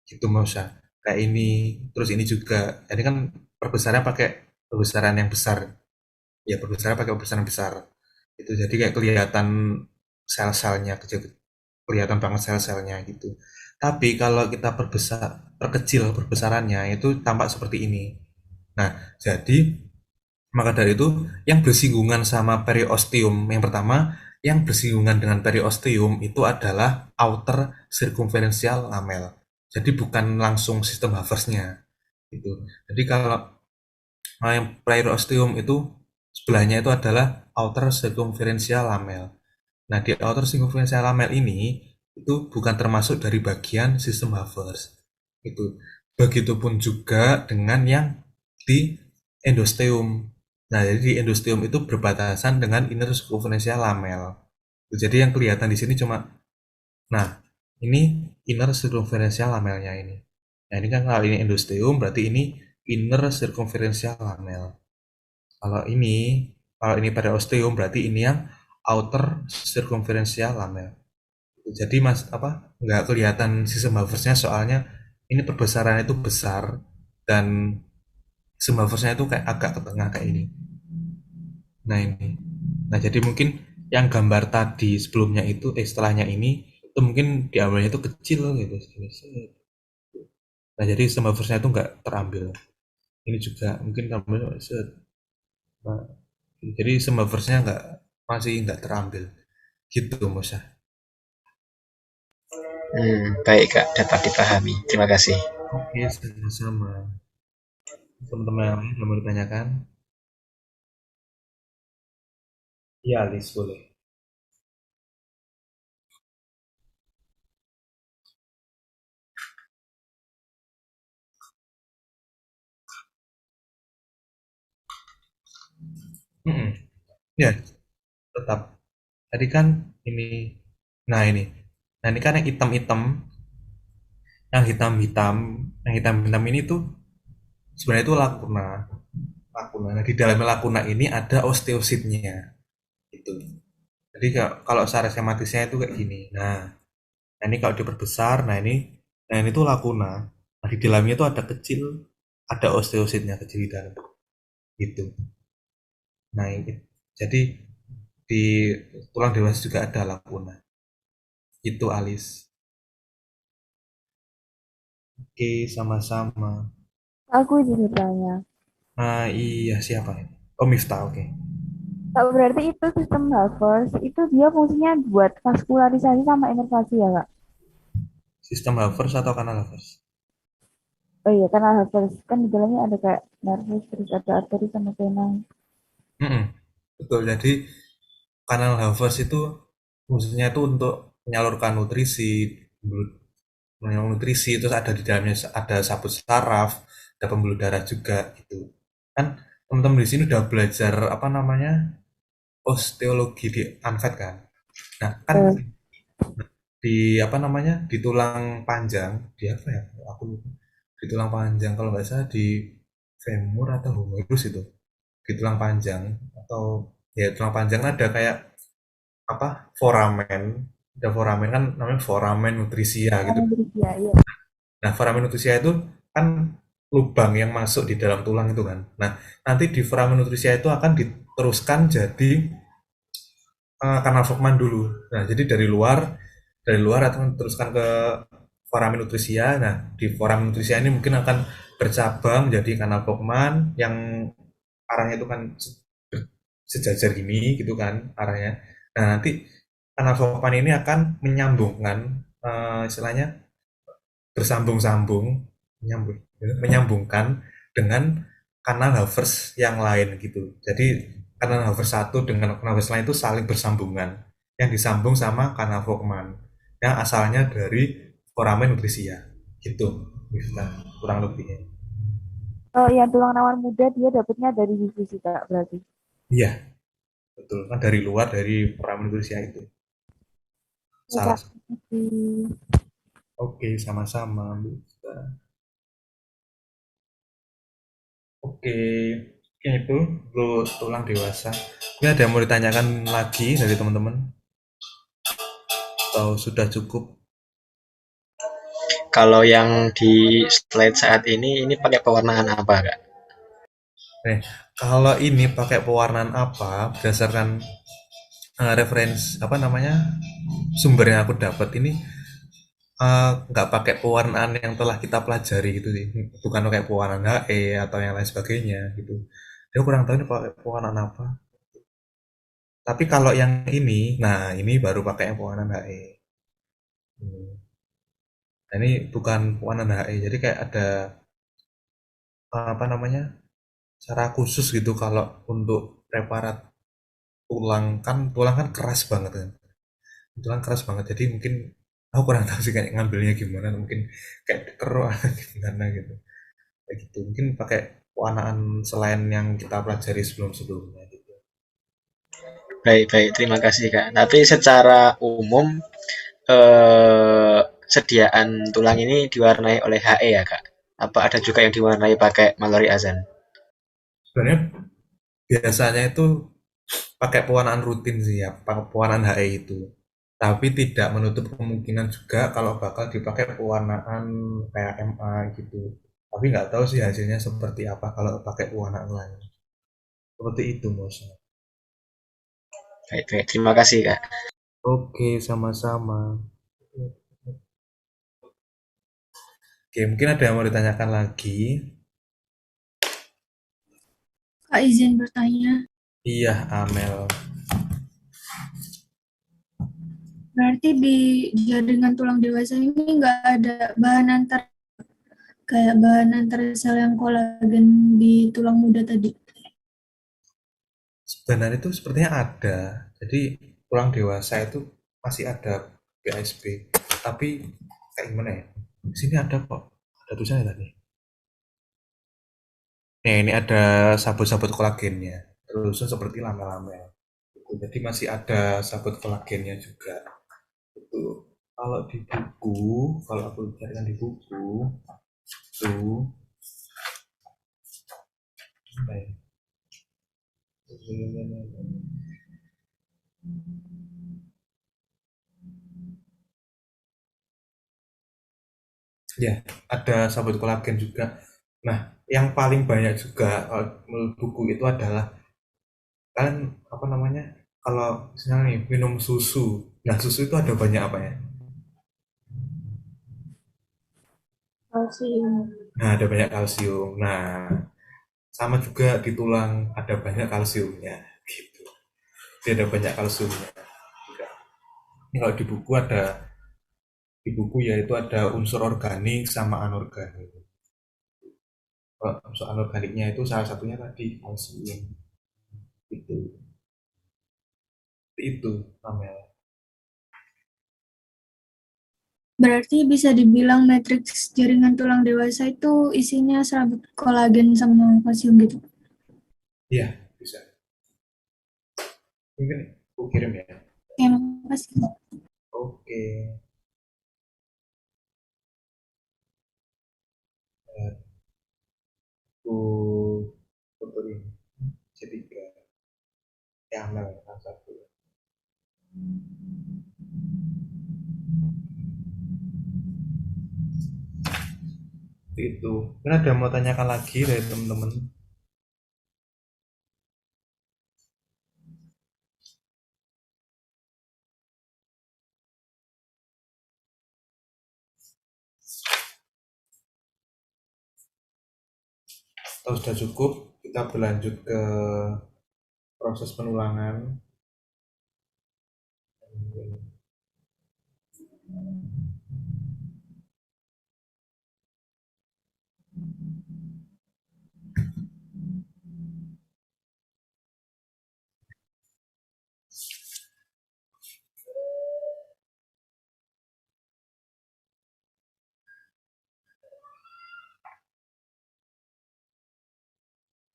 Gitu Musa. Kayak ini, terus ini juga. Ini kan perbesarannya pakai perbesaran yang besar. Ya, perbesaran pakai perbesaran besar. Itu jadi kayak kelihatan sel-selnya kecil, kelihatan banget sel-selnya gitu. Tapi kalau kita perkecil perbesarannya itu tampak seperti ini. Nah, jadi maka dari itu yang bersinggungan sama periosteum yang pertama, yang bersinggungan dengan periosteum itu adalah outer circumferential lamel. Jadi bukan langsung sistem Haversnya gitu. Jadi kalau yang periosteum itu sebelahnya itu adalah outer circumferential lamel. Nah, di outer circumferential lamel ini itu bukan termasuk dari bagian sistem Havers. Itu. Begitupun juga dengan yang di endosteum. Nah, jadi di endosteum itu berbatasan dengan inner circumferential lamel. Jadi yang kelihatan di sini cuma, nah, ini inner circumferential lamelnya ini. Nah, ini kan kalau ini endosteum berarti ini inner circumferential lamel. Kalau ini, kalau ini periosteum berarti ini yang outer circumferential lamel. Jadi mas apa nggak kelihatan sistem Haversnya soalnya ini perbesarannya itu besar dan sistem Haversnya itu kayak agak ke tengah kayak ini. Nah ini. Nah jadi mungkin yang gambar tadi sebelumnya itu setelahnya ini itu mungkin di awalnya itu kecil gitu. Nah jadi sistem Haversnya itu nggak terambil. Ini juga mungkin tampil nah, jadi sistem Haversnya nggak masih nggak terambil gitu Musa. Baik Kak, dapat dipahami. Terima kasih. Oke, sama-sama. Teman-teman yang lain yang mau ditanyakan? Iya, Lis, boleh. Mm-mm. Ya, tetap. Tadi kan ini, nah ini. Nah ini kan yang hitam-hitam, yang hitam-hitam, yang hitam-hitam ini tuh sebenarnya itu lakuna. Lakuna. Nah, di dalam lakuna ini ada osteositnya. Gitu. Jadi kalau secara skematisnya itu kayak gini. Nah ini kalau diperbesar, nah ini tuh lakuna. Nah di dalamnya itu ada kecil, ada osteositnya kecil di dalam. Gitu. Nah ini, jadi di tulang dewasa juga ada lakuna. Itu alis. Oke, sama-sama. Aku izin bertanya. Iya siapa ini? Oh Miftah, oke. Kak, berarti itu sistem Havertz itu dia fungsinya buat vaskularisasi sama inervasi ya, Kak? Sistem Havertz atau kanal Havertz? Oh iya, karena Havertz kan di dalamnya ada kayak nervus, terus ada arteri sama vena. Mm-mm, betul. Jadi kanal Havertz itu fungsinya itu untuk menyalurkan nutrisi, menyalurkan nutrisi, terus ada di dalamnya ada sabut saraf, ada pembuluh darah juga gitu. Kan teman-teman di sini udah belajar apa namanya osteologi di Anvet kan. Nah kan Eh, di apa namanya di tulang panjang di apa ya aku lupa. Di tulang panjang kalau nggak salah di femur atau humerus itu di tulang panjang atau ya tulang panjang ada kayak apa foramen, ada foramen kan namanya foramen nutrisia gitu. ya, iya. Nah foramen nutrisia itu kan lubang yang masuk di dalam tulang itu kan. Nah nanti di foramen nutrisia itu akan diteruskan jadi kanal Volkmann dulu. Nah jadi dari luar atau teruskan ke foramen nutrisia. Nah di foramen nutrisia ini mungkin akan bercabang menjadi kanal Volkmann yang arahnya itu kan sejajar gini gitu kan arahnya. Nah nanti kanal Volkmann ini akan menyambungkan istilahnya bersambung-sambung menyambungkan dengan kanal Havertz yang lain gitu. Jadi kanal Havertz satu dengan kanal Havertz lain itu saling bersambungan yang disambung sama kanal Volkmann yang asalnya dari foramen nutrisia gitu. Bisa kurang lebihnya. Oh iya, tulang rawan muda dia dapatnya dari divisi, Kak, berarti. Iya, betul kan dari luar dari foramen nutrisia itu. Ya, Salah. Kak. Di- Oke, sama-sama. Bisa. Oke, oke itu growth tulang dewasa. Ini ada yang mau ditanyakan lagi dari teman-teman? Atau sudah cukup? Kalau yang di slide saat ini pakai pewarnaan apa Kak? Nih, kalau ini pakai pewarnaan apa? Berdasarkan referensi apa namanya sumber yang aku dapat ini nggak pakai pewarnaan yang telah kita pelajari gitu sih. Bukan pakai pewarnaan HE atau yang lain sebagainya gitu. Dia kurang tahu ini pakai pewarnaan apa. Tapi kalau yang ini, nah ini baru pakai yang pewarnaan HE. Hmm. Nah, ini bukan pewarnaan HE, jadi kayak ada apa namanya cara khusus gitu kalau untuk preparat tulang kan keras banget kan, tulang keras banget. Jadi mungkin aku kurang tahu sih kayak ngambilnya gimana, mungkin kayak keruh atau gimana gitu, kayak gitu. Mungkin pakai pewarnaan selain yang kita pelajari sebelum-sebelumnya gitu. Baik-baik, terima kasih Kak. Tapi secara umum eh, sediaan tulang ini diwarnai oleh HE ya Kak? Apa ada juga yang diwarnai pakai Mallory Azan? Sebenarnya biasanya itu pakai pewarnaan rutin sih ya, pakai pewarnaan HE itu. Tapi tidak menutup kemungkinan juga kalau bakal dipakai pewarnaan kayak MA gitu. Tapi nggak tahu sih hasilnya seperti apa kalau pakai pewarnaan lain. Seperti itu, Mas. Baik-baik, terima kasih Kak. Oke, sama-sama. Oke, mungkin ada yang mau ditanyakan lagi. Kak izin bertanya, Iya, Amel. berarti berarti di jaringan tulang dewasa ini nggak ada bahan antar kayak bahan antar sel yang kolagen di tulang muda tadi. Sebenarnya itu sepertinya ada. Jadi tulang dewasa itu masih ada BASP. Tapi kayak gimana ya? Di sini ada kok. Ada tulisannya tadi. Nih, ini ada sabut-sabut kolagennya. Terus seperti lamel-lamel. Jadi masih ada sabut kolagennya juga. Itu kalau di buku, kalau aku carikan di buku, itu apa ya? Ya, ada sabut kolagen juga. Nah, yang paling banyak juga menurut buku itu adalah kan apa namanya? Kalau misalnya nih minum susu, nah susu itu ada banyak apa ya? Kalsium. Nah, ada banyak kalsium. Nah, sama juga di tulang ada banyak kalsiumnya, gitu. Jadi ada banyak kalsiumnya juga. Ini kalau di buku yaitu ada unsur organik sama anorganik. Kalau unsur anorganiknya itu salah satunya tadi kalsium. Itu Amel. Berarti bisa dibilang matriks jaringan tulang dewasa itu isinya serabut kolagen sama kalsium gitu. Iya, bisa. Mungkin aku kirim ya. Ya, makasih. Oke. Aku foto ini. C3. Ya, Amel, yang satu. Itu. Kan ada mau tanyakan lagi dari teman-teman. Kalau sudah cukup, kita berlanjut ke proses penulangan.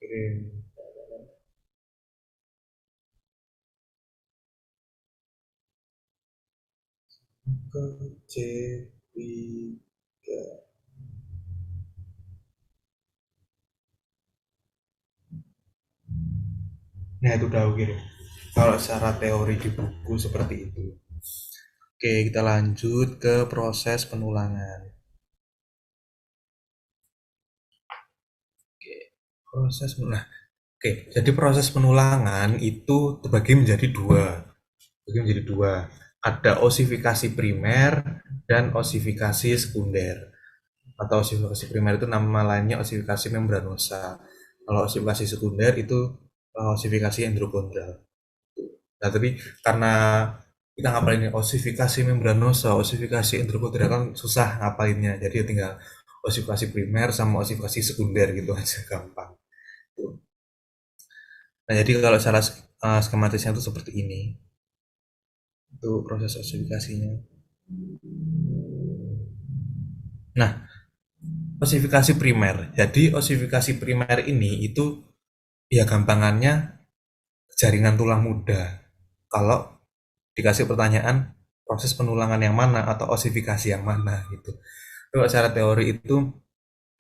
Kirim ke C3. Nah, itu udah aku kirim. Kalau secara teori di buku seperti itu. Oke, kita lanjut ke proses penulangan. Oke, nah, oke, jadi proses penulangan itu terbagi menjadi dua. Ada osifikasi primer dan osifikasi sekunder. Atau osifikasi primer itu nama lainnya osifikasi membranosa. Kalau osifikasi sekunder itu osifikasi endokondral. Nah, tapi karena kita ngapalin osifikasi membranosa, osifikasi endokondral kan susah ngapalinnya. Jadi ya tinggal osifikasi primer sama osifikasi sekunder gitu aja gampang. Nah, jadi kalau cara skematisnya itu seperti ini. Itu proses osifikasinya. Nah, osifikasi primer. Jadi osifikasi primer ini itu ya gampangannya jaringan tulang muda. Kalau dikasih pertanyaan proses penulangan yang mana atau osifikasi yang mana gitu. Kalau secara teori itu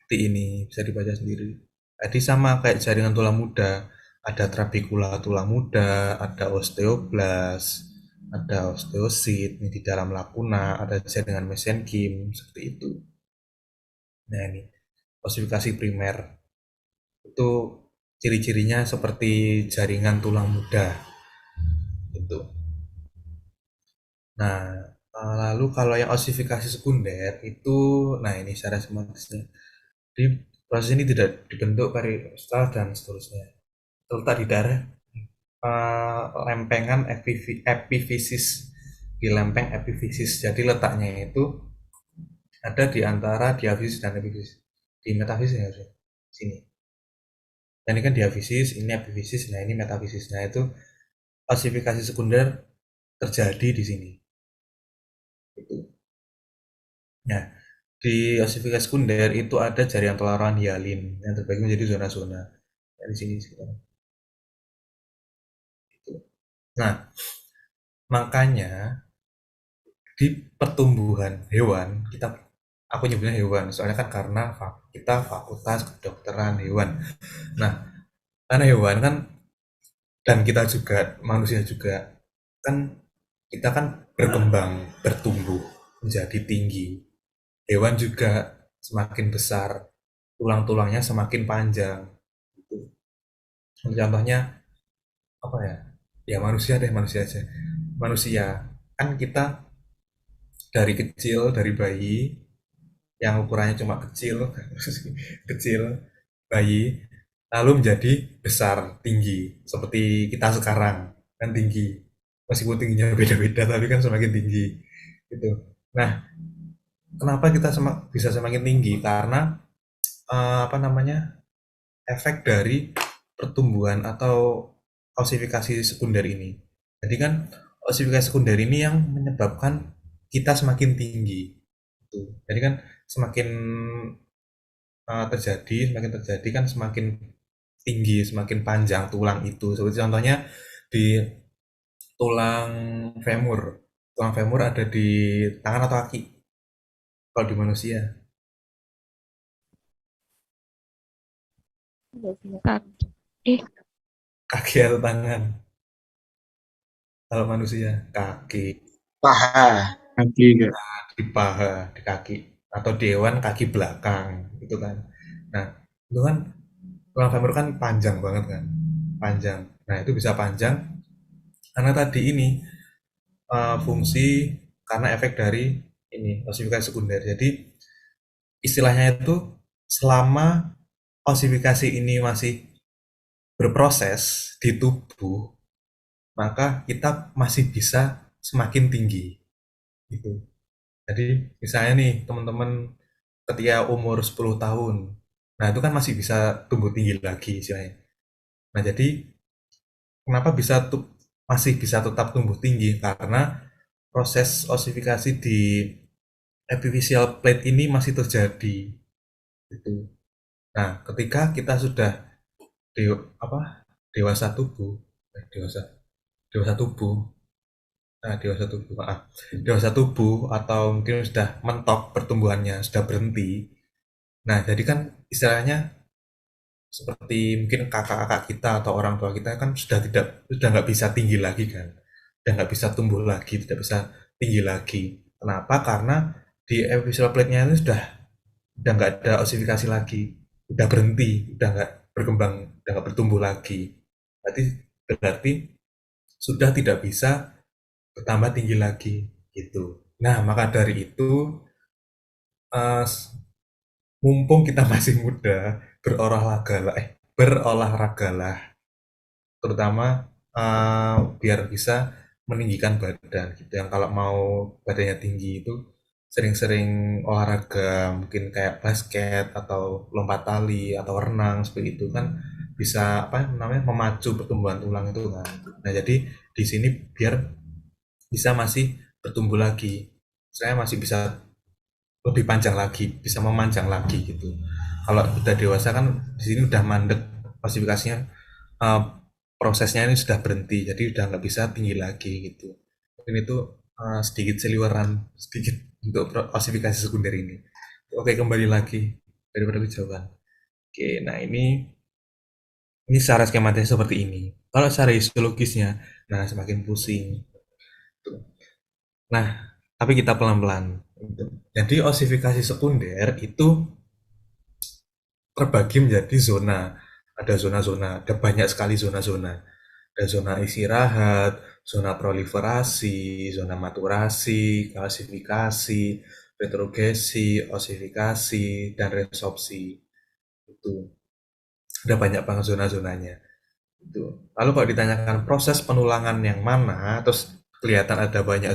seperti ini bisa dibaca sendiri. Jadi sama kayak jaringan tulang muda, ada trabekula tulang muda, ada osteoblas, ada osteosit di dalam lakuna, ada jaringan mesenkim seperti itu. Nah ini osifikasi primer itu ciri-cirinya seperti jaringan tulang muda itu. Nah, lalu kalau yang osifikasi sekunder itu, nah ini secara semiotisnya. Jadi proses ini tidak dibentuk periosteal dan seterusnya. Terletak di daerah lempengan epifisis di lempeng epifisis. Jadi letaknya itu ada di antara diafisis dan epifisis. Di metafisis ya, sini. Nah, ini kan diafisis, ini epifisis, nah ini metafisis. Nah, itu osifikasi sekunder terjadi di sini. Itu. Nah, di osifikasi sekunder itu ada jaringan toleran hialin yang terbagi menjadi zona-zona. Nah, di sini sekitar. Gitu. Nah, makanya di pertumbuhan hewan aku nyebutnya hewan soalnya kan karena kita fakultas kedokteran hewan. Nah, karena hewan kan dan kita juga manusia juga kan kita kan berkembang bertumbuh menjadi tinggi. Hewan juga semakin besar, tulang-tulangnya semakin panjang. Gitu. Contohnya apa ya? Ya manusia deh, manusia aja. Manusia kan kita dari kecil, dari bayi yang ukurannya cuma kecil, kecil bayi, lalu menjadi besar, tinggi, seperti kita sekarang kan tinggi, meskipun tingginya beda-beda tapi kan semakin tinggi, gitu. Nah, kenapa kita bisa semakin tinggi? Karena apa namanya efek dari pertumbuhan atau osifikasi sekunder ini. Jadi kan osifikasi sekunder ini yang menyebabkan kita semakin tinggi. Gitu. Jadi kan semakin semakin terjadi kan semakin tinggi, semakin panjang tulang itu. Seperti contohnya di tulang femur. Tulang femur ada di tangan atau kaki? Kalau di manusia, Kaki. kaki atau tangan? Kalau manusia, kaki. Paha. Kaki Kak. Di paha, di kaki. Atau di hewan kaki belakang, gitu kan. Nah, itu kan tulang femur kan panjang banget kan. Panjang. Nah, itu bisa panjang karena tadi ini fungsi karena efek dari ini osifikasi sekunder. Jadi istilahnya itu selama osifikasi ini masih berproses di tubuh, maka kita masih bisa semakin tinggi. Gitu. Jadi misalnya nih teman-teman ketika umur 10 tahun, nah itu kan masih bisa tumbuh tinggi lagi istilahnya. Nah jadi kenapa masih bisa tetap tumbuh tinggi? Karena proses osifikasi di epiphyseal plate ini masih terjadi. Gitu. Nah, ketika kita sudah de, apa dewasa tubuh, dewasa dewasa tubuh, dewasa tubuh atau mungkin sudah mentok pertumbuhannya, sudah berhenti. Nah, jadi kan istilahnya seperti mungkin kakak-kakak kita atau orang tua kita kan sudah nggak bisa tinggi lagi kan, sudah nggak bisa tumbuh lagi, tidak bisa tinggi lagi. Kenapa? Karena di epiphyseal plate-nya itu udah nggak ada osifikasi lagi, udah berhenti, udah nggak berkembang, udah nggak bertumbuh lagi. Berarti sudah tidak bisa bertambah tinggi lagi gitu. Nah, maka dari itu uh, mumpung kita masih muda, berolahragalah, terutama biar bisa meninggikan badan gitu. Yang kalau mau badannya tinggi itu sering-sering olahraga, mungkin kayak basket atau lompat tali atau renang seperti itu kan bisa apa namanya memacu pertumbuhan tulang itu kan. Nah, jadi di sini biar bisa masih bertumbuh lagi. Saya masih bisa lebih panjang lagi, bisa memanjang lagi gitu. Kalau udah dewasa kan di sini udah mandek klasifikasinya, uh, prosesnya ini sudah berhenti, jadi udah nggak bisa tinggi lagi gitu. Mungkin itu sedikit seliweran sedikit untuk klasifikasi sekunder ini. Oke, kembali lagi daripada kejauhan. Oke, nah ini secara skematis seperti ini. Kalau secara histologisnya, nah semakin pusing. Tuh. Nah, tapi kita pelan-pelan. Jadi osifikasi sekunder itu terbagi menjadi zona. Ada zona-zona, ada banyak sekali zona-zona. Ada zona istirahat, zona proliferasi, zona maturasi, klasifikasi, retrogresi, osifikasi, dan resorpsi. Itu ada banyak banget zona-zonanya. Itu. Lalu kalau ditanyakan proses penulangan yang mana, terus kelihatan ada banyak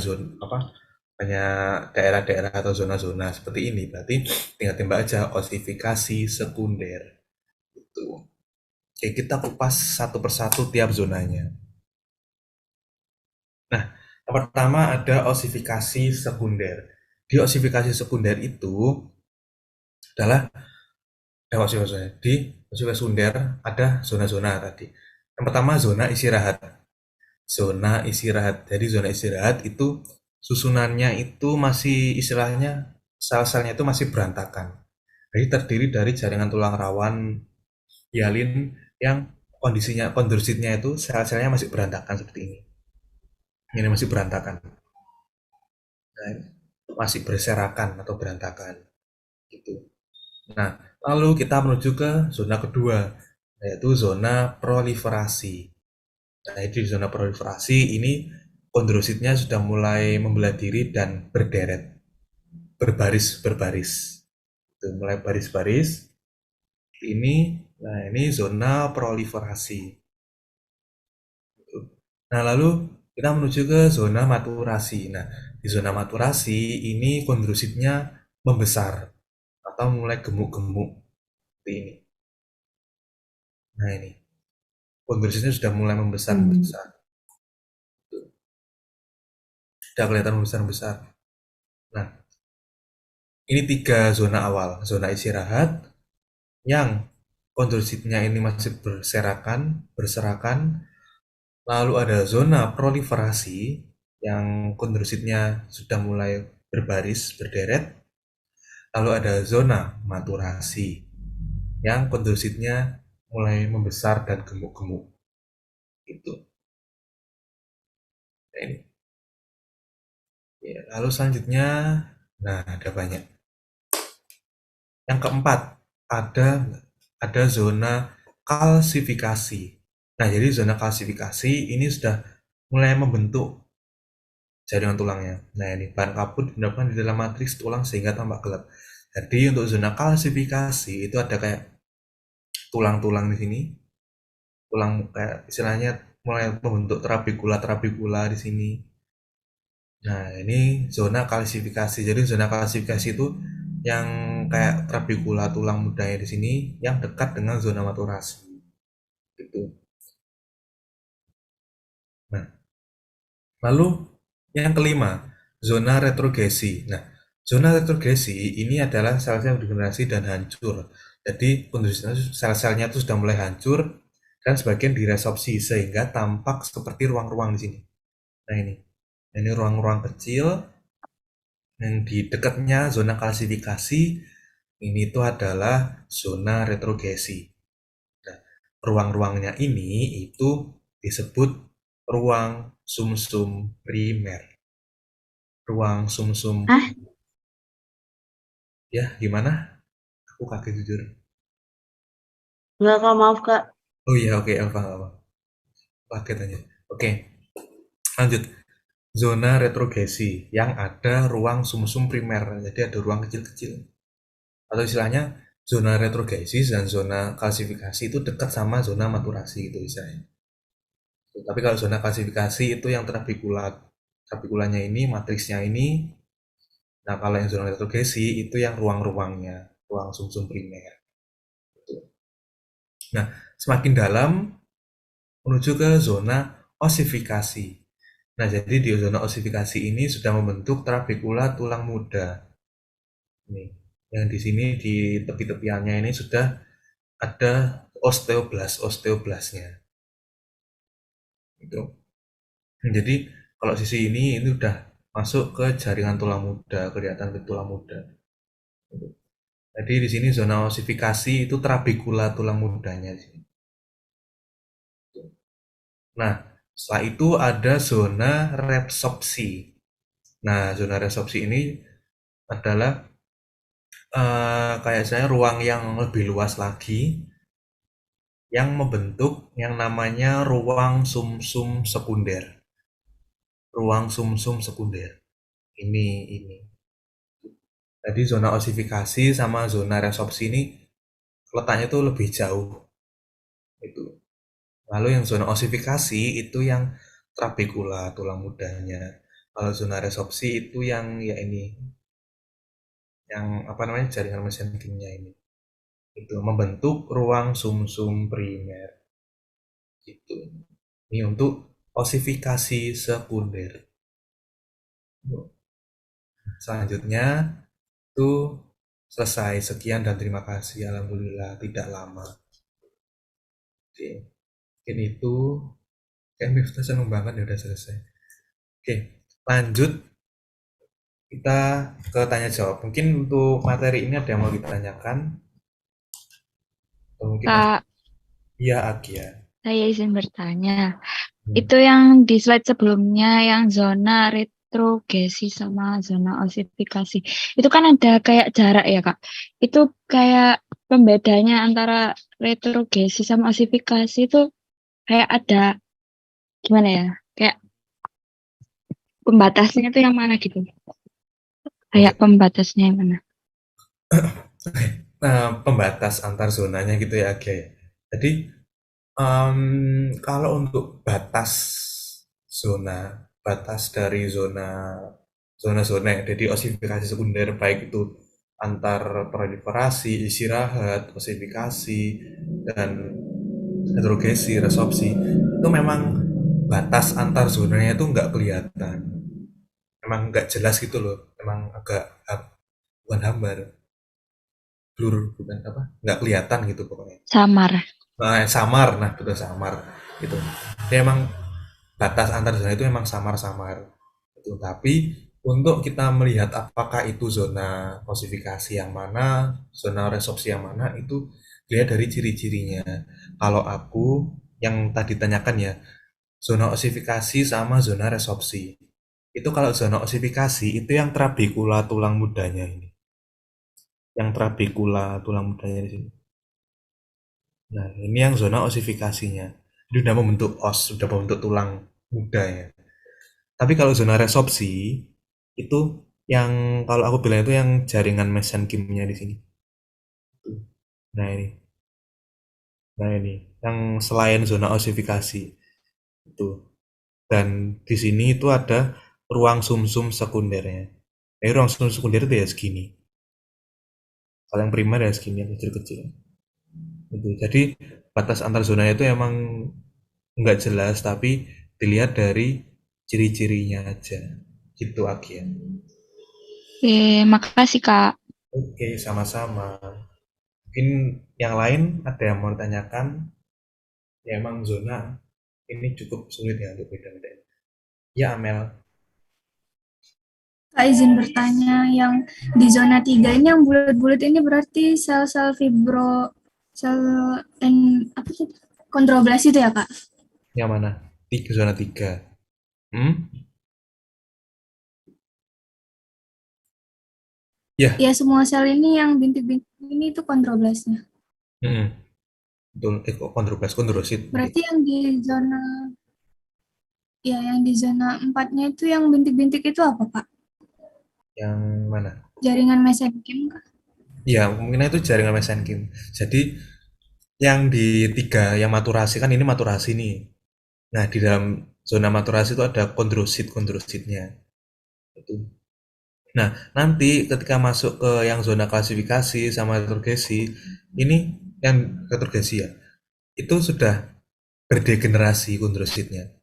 banyak daerah-daerah atau zona-zona seperti ini, berarti tinggal tembak aja osifikasi sekunder. Itu. Oke, kita kupas satu persatu tiap zonanya. Nah, yang pertama ada osifikasi sekunder. Di osifikasi sekunder itu adalah di osifikasi sekunder ada zona-zona tadi. Yang pertama zona istirahat. Zona istirahat. Jadi zona istirahat itu susunannya itu masih istilahnya sel-selnya itu masih berantakan. Jadi terdiri dari jaringan tulang rawan hialin yang kondusitnya itu sel-selnya masih berantakan seperti ini. Ini masih berantakan. Nah, masih berserakan atau berantakan gitu. Nah, lalu kita menuju ke zona kedua, yaitu zona proliferasi. Nah, di zona proliferasi ini kondrositnya sudah mulai membelah diri dan berderet, berbaris-berbaris. Itu mulai baris-baris. Ini zona proliferasi. Nah, lalu kita menuju ke zona maturasi. Nah, di zona maturasi ini kondrositnya membesar atau mulai gemuk-gemuk seperti ini. Nah, ini kondrositnya sudah mulai membesar. Sudah kelihatan membesar-besar. Nah, ini 3 zona awal. Zona istirahat yang kondrositnya ini masih berserakan. Lalu ada zona proliferasi yang kondrositnya sudah mulai berbaris, berderet. Lalu ada zona maturasi yang kondrositnya mulai membesar dan gemuk-gemuk. Itu. Nah, ini. Ya, lalu selanjutnya, nah ada banyak. Yang keempat, ada zona kalsifikasi. Nah, jadi zona kalsifikasi ini sudah mulai membentuk jaringan tulangnya. Nah, ini bahan kapur dipindahkan di dalam matriks tulang sehingga tampak gelap. Jadi untuk zona kalsifikasi itu ada kayak tulang-tulang di sini. Tulang kayak istilahnya mulai membentuk trabekula di sini. Nah, ini zona kalsifikasi. Jadi zona kalsifikasi itu yang kayak trabekula tulang mudanya di sini yang dekat dengan zona maturasi. Gitu. Nah, lalu yang kelima, zona retrogresi. Nah, zona retrogresi ini adalah sel-sel yang degenerasi dan hancur. Jadi sel-selnya itu sudah mulai hancur dan sebagian diresorpsi sehingga tampak seperti ruang-ruang di sini. Nah, ini ruang-ruang kecil yang di dekatnya zona kalsifikasi ini itu adalah zona retrogresi. Nah, ruang-ruangnya ini itu disebut ruang sumsum primer. Ruang sumsum. Ya, gimana? Aku kaget jujur. Enggak, Kak, maaf, Kak. Oh iya, oke, apa. Kaget aja. Oke, lanjut. Zona retrogresi yang ada ruang sumsum primer. Jadi ada ruang kecil-kecil. Atau istilahnya zona retrogresi dan zona kalsifikasi itu dekat sama zona maturasi gitu istilahnya. Tapi kalau zona kalsifikasi itu yang trabekulanya ini, matriksnya ini. Nah, kalau yang zona retrogresi itu yang ruang-ruangnya, ruang sumsum primer. Nah, semakin dalam menuju ke zona osifikasi. Nah, jadi di zona osifikasi ini sudah membentuk trabekula tulang muda. Ini, yang di sini di tepi-tepiannya ini sudah ada osteoblasnya. Itu. Jadi kalau sisi ini udah masuk ke jaringan tulang muda, kelihatan ke tulang muda. Jadi di sini zona osifikasi itu trabekula tulang mudanya. Nah, setelah itu ada zona resorpsi. Nah, zona resorpsi ini adalah kayak saya ruang yang lebih luas lagi yang membentuk yang namanya ruang sumsum sekunder. Ruang sumsum sekunder. Ini. Jadi zona osifikasi sama zona resorpsi ini letaknya itu lebih jauh. Itu. Lalu yang zona osifikasi itu yang trabekula tulang mudanya. Kalau zona resorpsi itu yang ya ini, yang apa namanya jaringan mesenkimnya ini. Itu membentuk ruang sumsum primer gitu. Ini untuk osifikasi sekunder. Selanjutnya itu selesai. Sekian dan terima kasih. Alhamdulillah tidak lama. Oke, mungkin itu kayak Miftah seneng banget ya udah selesai. Oke, lanjut kita ke tanya jawab. Mungkin untuk materi ini ada yang mau ditanyakan atau mungkin masih Kak, iya Agia. saya izin bertanya. Hmm. Itu yang di slide sebelumnya, yang zona retrogresi sama zona osifikasi. Itu kan ada kayak jarak ya, Kak. Itu kayak pembedanya antara retrogresi sama osifikasi itu kayak ada, gimana ya, kayak pembatasnya itu yang mana gitu. Oke. Kayak pembatasnya yang mana. Nah, pembatas antar zonanya gitu ya Agia ya. Jadi kalau untuk batas zona, batas dari zona-zona ya, jadi osifikasi sekunder baik itu antar proliferasi, istirahat, osifikasi, dan heterogesi, resorpsi, itu memang batas antar zonanya itu nggak kelihatan, memang nggak jelas gitu loh, memang agak bukan hambar, blur, bukan apa, nggak kelihatan gitu pokoknya. Samar. Nah, samar, nah betul samar gitu. Dia emang batas antar zona itu memang samar-samar. Gitu. Tapi untuk kita melihat apakah itu zona osifikasi yang mana, zona resorpsi yang mana, itu dilihat dari ciri-cirinya. Kalau aku yang tadi tanyakan ya, zona osifikasi sama zona resorpsi. Itu kalau zona osifikasi itu yang trabekula tulang mudanya ini. Yang trabekula tulang mudanya di sini. Nah, ini yang zona osifikasinya. Ini udah membentuk os, sudah membentuk tulang muda ya. Tapi kalau zona resorpsi itu yang kalau aku bilang itu yang jaringan mesenkimnya di sini. Nah ini, nah ini yang selain zona osifikasi itu. Dan di sini itu ada ruang sumsum sekundernya. Ruang sumsum sekunder itu ya segini. Kalau yang primer ya segini yang kecil-kecil. Itu. Jadi batas antar zona itu emang nggak jelas, tapi dilihat dari ciri-cirinya aja. Gitu Agia. Oke, makasih, Kak. Oke, sama-sama. Mungkin yang lain ada yang mau ditanyakan? Ya emang zona ini cukup sulit ya untuk beda-beda. Ya Amel, Kak izin bertanya, yang di zona 3 ini yang bulat-bulat ini berarti sel-sel sel apa sih? Kondroblas itu ya, Kak? yang mana? Zona 3. Hmm? Ya, Ya, semua sel ini yang bintik-bintik ini itu kondroblasnya. hmm. Betul. Kok kondrosit. Berarti yang di zona yang di zona 4-nya itu yang bintik-bintik itu apa, Kak? Yang mana? Jaringan mesenkim, Kak? Ya, mungkin itu jaringan mesenkim. Jadi yang di 3 yang maturasi kan ini maturasi nih. Nah, di dalam zona maturasi itu ada kondrositnya. Itu. Nah, nanti ketika masuk ke yang zona klasifikasi sama retrogresi, ini yang retrogresi ya, itu sudah berdegenerasi kondrositnya,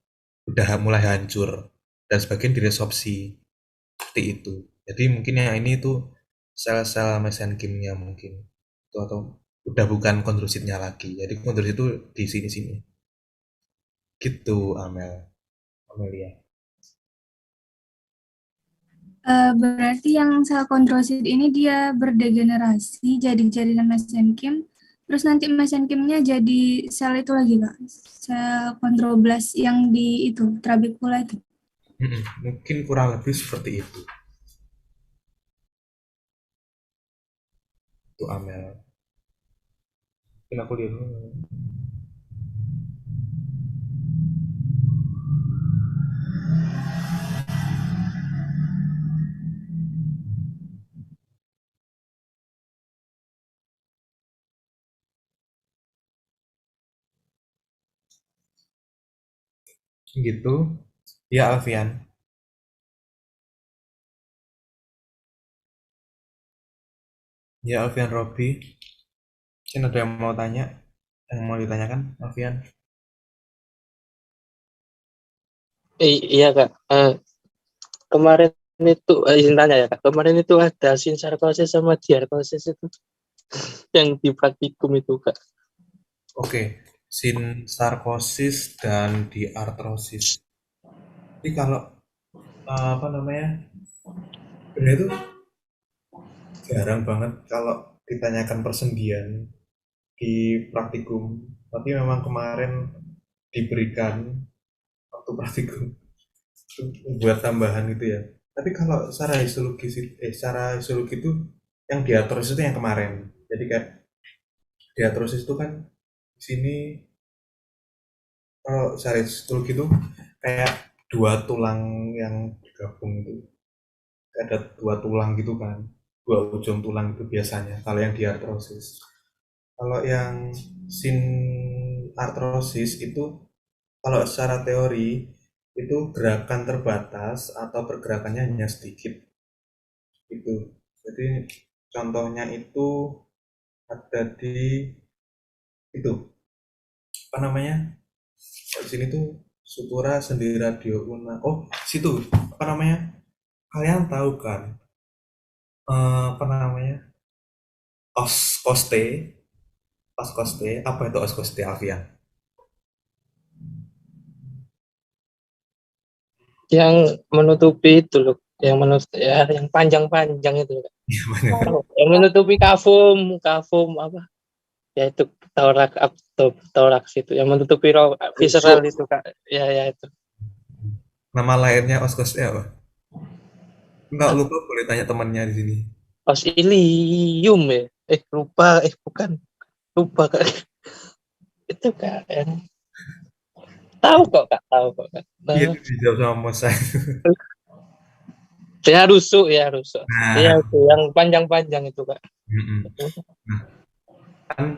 udah mulai hancur dan sebagian diresorpsi seperti itu. Jadi mungkin yang ini itu sel-sel mesenkimnya mungkin itu atau udah bukan kondrositnya lagi. Jadi kondrosit itu di sini-sini. Gitu Amelia. Berarti yang sel kondrosit ini dia berdegenerasi jadi jaringan mesenkim, terus nanti mesenkimnya jadi sel itu lagi, Kak. Sel kondroblas yang di itu, trabekula itu. Mungkin kurang lebih seperti itu. Itu Amel. Mungkin aku lihat dulu. Gitu. Ya, Alfian. Ya, Alfian Robi. Mungkin ada yang mau tanya, yang mau ditanyakan, Alfian? Iya kak. Kemarin itu izin tanya ya kak. Kemarin itu ada sinsarkosis sama diarkosis itu yang di praktikum itu kak. Oke, sinsarkosis dan diartrosis. Jadi kalau apa namanya, sebenarnya itu jarang banget kalau ditanyakan persendian di praktikum. Tapi memang kemarin diberikan waktu praktikum buat tambahan gitu ya. Tapi kalau secara histologi itu yang diartrosis itu yang kemarin. Jadi kayak diartrosis itu kan di sini kalau secara histologi itu kayak dua tulang yang bergabung itu. Ada dua tulang gitu kan, dua ujung tulang itu biasanya kalau yang diartrosis. Kalau yang sin artrosis itu kalau secara teori itu gerakan terbatas atau pergerakannya hanya sedikit itu. Jadi contohnya itu ada di itu apa namanya, di sini tuh sutura sendi radio ulna. Oh, situ apa namanya, kalian tahu kan apa namanya, oskoste, oskoste apa itu oskoste, Alfian? Yang menutupi itu loh. Yang menutup ya yang panjang-panjang itu kak. Yang menutupi kafum apa? Ya itu toraks itu yang menutupi visceral itu kak. Ya itu. Nama lainnya oskoste apa? Enggak, lupa, boleh tanya temannya di sini. Osilium ya. Lupa kak. Itu kak yang tahu kok kak. Nah, Iya, itu dijawab sama Mosa. ya rusuk. Nah, Ya itu yang panjang-panjang itu kak. nah, kan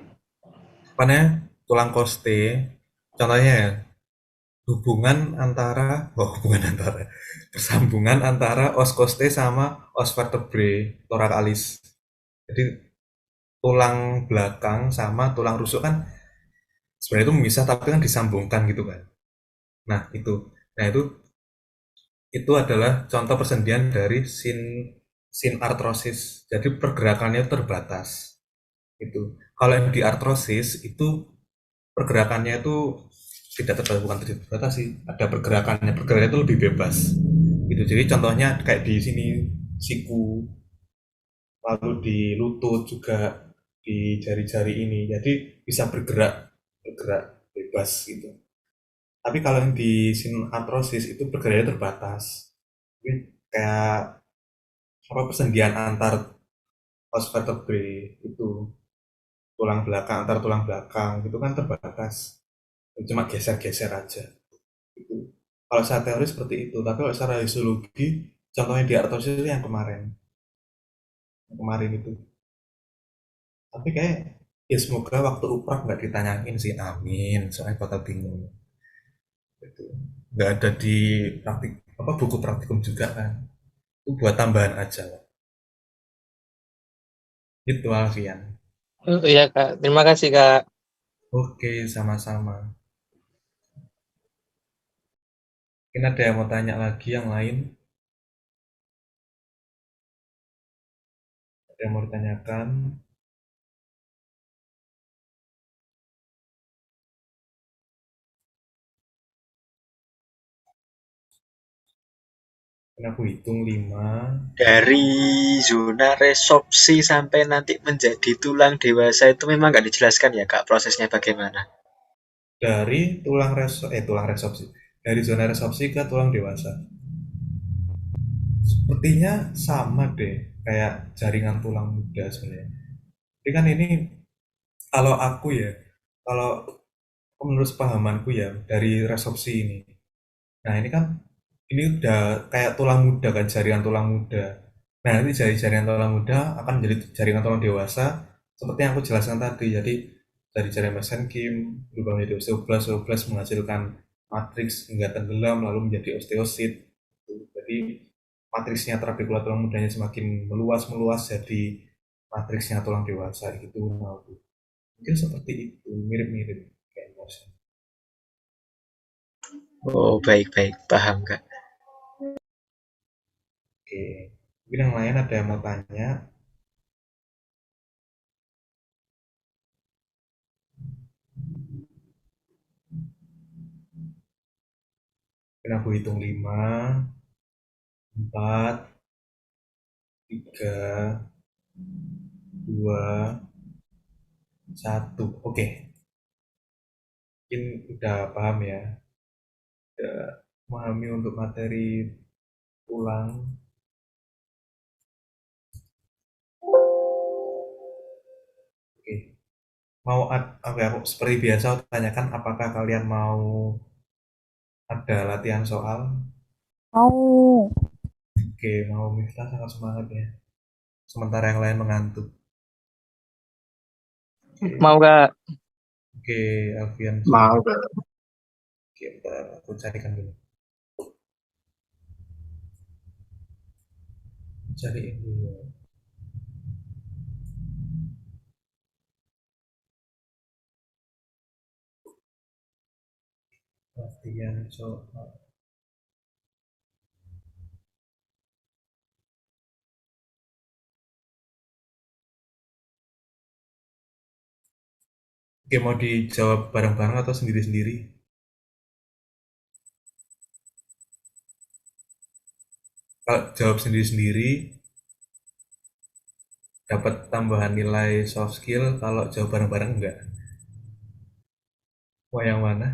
apa namanya, tulang koste, contohnya ya, persambungan antara os koste sama os vertebrae thoracalis. Jadi tulang belakang sama tulang rusuk kan sebenarnya itu memisah tapi kan disambungkan gitu kan. Nah itu, nah itu adalah contoh persendian dari sin artrosis. Jadi pergerakannya terbatas. Itu. Kalau yang di artrosis itu pergerakannya itu tidak terbatas, bukan tidak terbatas sih. Ada pergerakannya itu lebih bebas. Gitu. Jadi contohnya kayak di sini siku, lalu di lutut juga, di jari-jari ini. Jadi bisa bergerak bebas gitu. Tapi kalau yang di sin artrosis itu pergerakannya terbatas. Jadi kayak apa, persendian antar os vertebrae itu, tulang belakang antar tulang belakang itu kan terbatas, cuma geser-geser aja gitu. Kalau secara teori seperti itu, tapi kalau secara histologi contohnya di artrosis itu yang kemarin itu. Tapi kayak ya semoga waktu uprak nggak ditanyain sih, amin, soalnya bakal bingung gitu. Nggak ada di praktik apa, buku praktikum juga kan, itu buat tambahan aja gitu, Alfian. Iya kak. Terima kasih kak. Oke, sama-sama. Mungkin ada yang mau tanya lagi yang lain? Ada yang mau ditanyakan? Kan aku hitung 5. Dari zona resorpsi sampai nanti menjadi tulang dewasa itu memang nggak dijelaskan ya kak prosesnya bagaimana? Dari tulang resorpsi. Dari zona resorpsi ke tulang dewasa. Sepertinya sama deh, kayak jaringan tulang muda sebenarnya. Tapi kan ini kalau aku ya, kalau menurut pahamanku ya dari resorpsi ini. Nah, ini udah kayak tulang muda kan, jaringan tulang muda. Nah, nanti dari jaringan tulang muda akan menjadi jaringan tulang dewasa seperti yang aku jelaskan tadi. Jadi dari jaringan mesenkim berubah menjadi osteoblas, osteoblas menghasilkan matriks hingga tenggelam lalu menjadi osteosit. Jadi matriksnya trabekula tulang mudanya semakin meluas jadi matriksnya tulang dewasa gitu. Nah, mungkin seperti itu, mirip-mirip kayak motion. Oh, baik-baik, paham, Kak. Oke, mungkin yang lain ada yang mau tanya? Mungkin aku hitung 5, 4, 3, 2, 1. Oke, mungkin udah paham ya. Udah memahami untuk materi ulang. Oke, oke, aku seperti biasa aku tanyakan apakah kalian mau ada latihan soal? Mau. Oke, mau. Miftah sangat semangat ya. Sementara yang lain mengantuk. Oke, Mau Kak? oke, Alfian. Mau Kak. Oke, bentar, aku carikan dulu. Cariin dulu. Latihan soal. Oke, mau dijawab bareng-bareng atau sendiri-sendiri? Kalau jawab sendiri-sendiri, dapat tambahan nilai soft skill. Kalau jawab bareng-bareng enggak. Mau yang mana?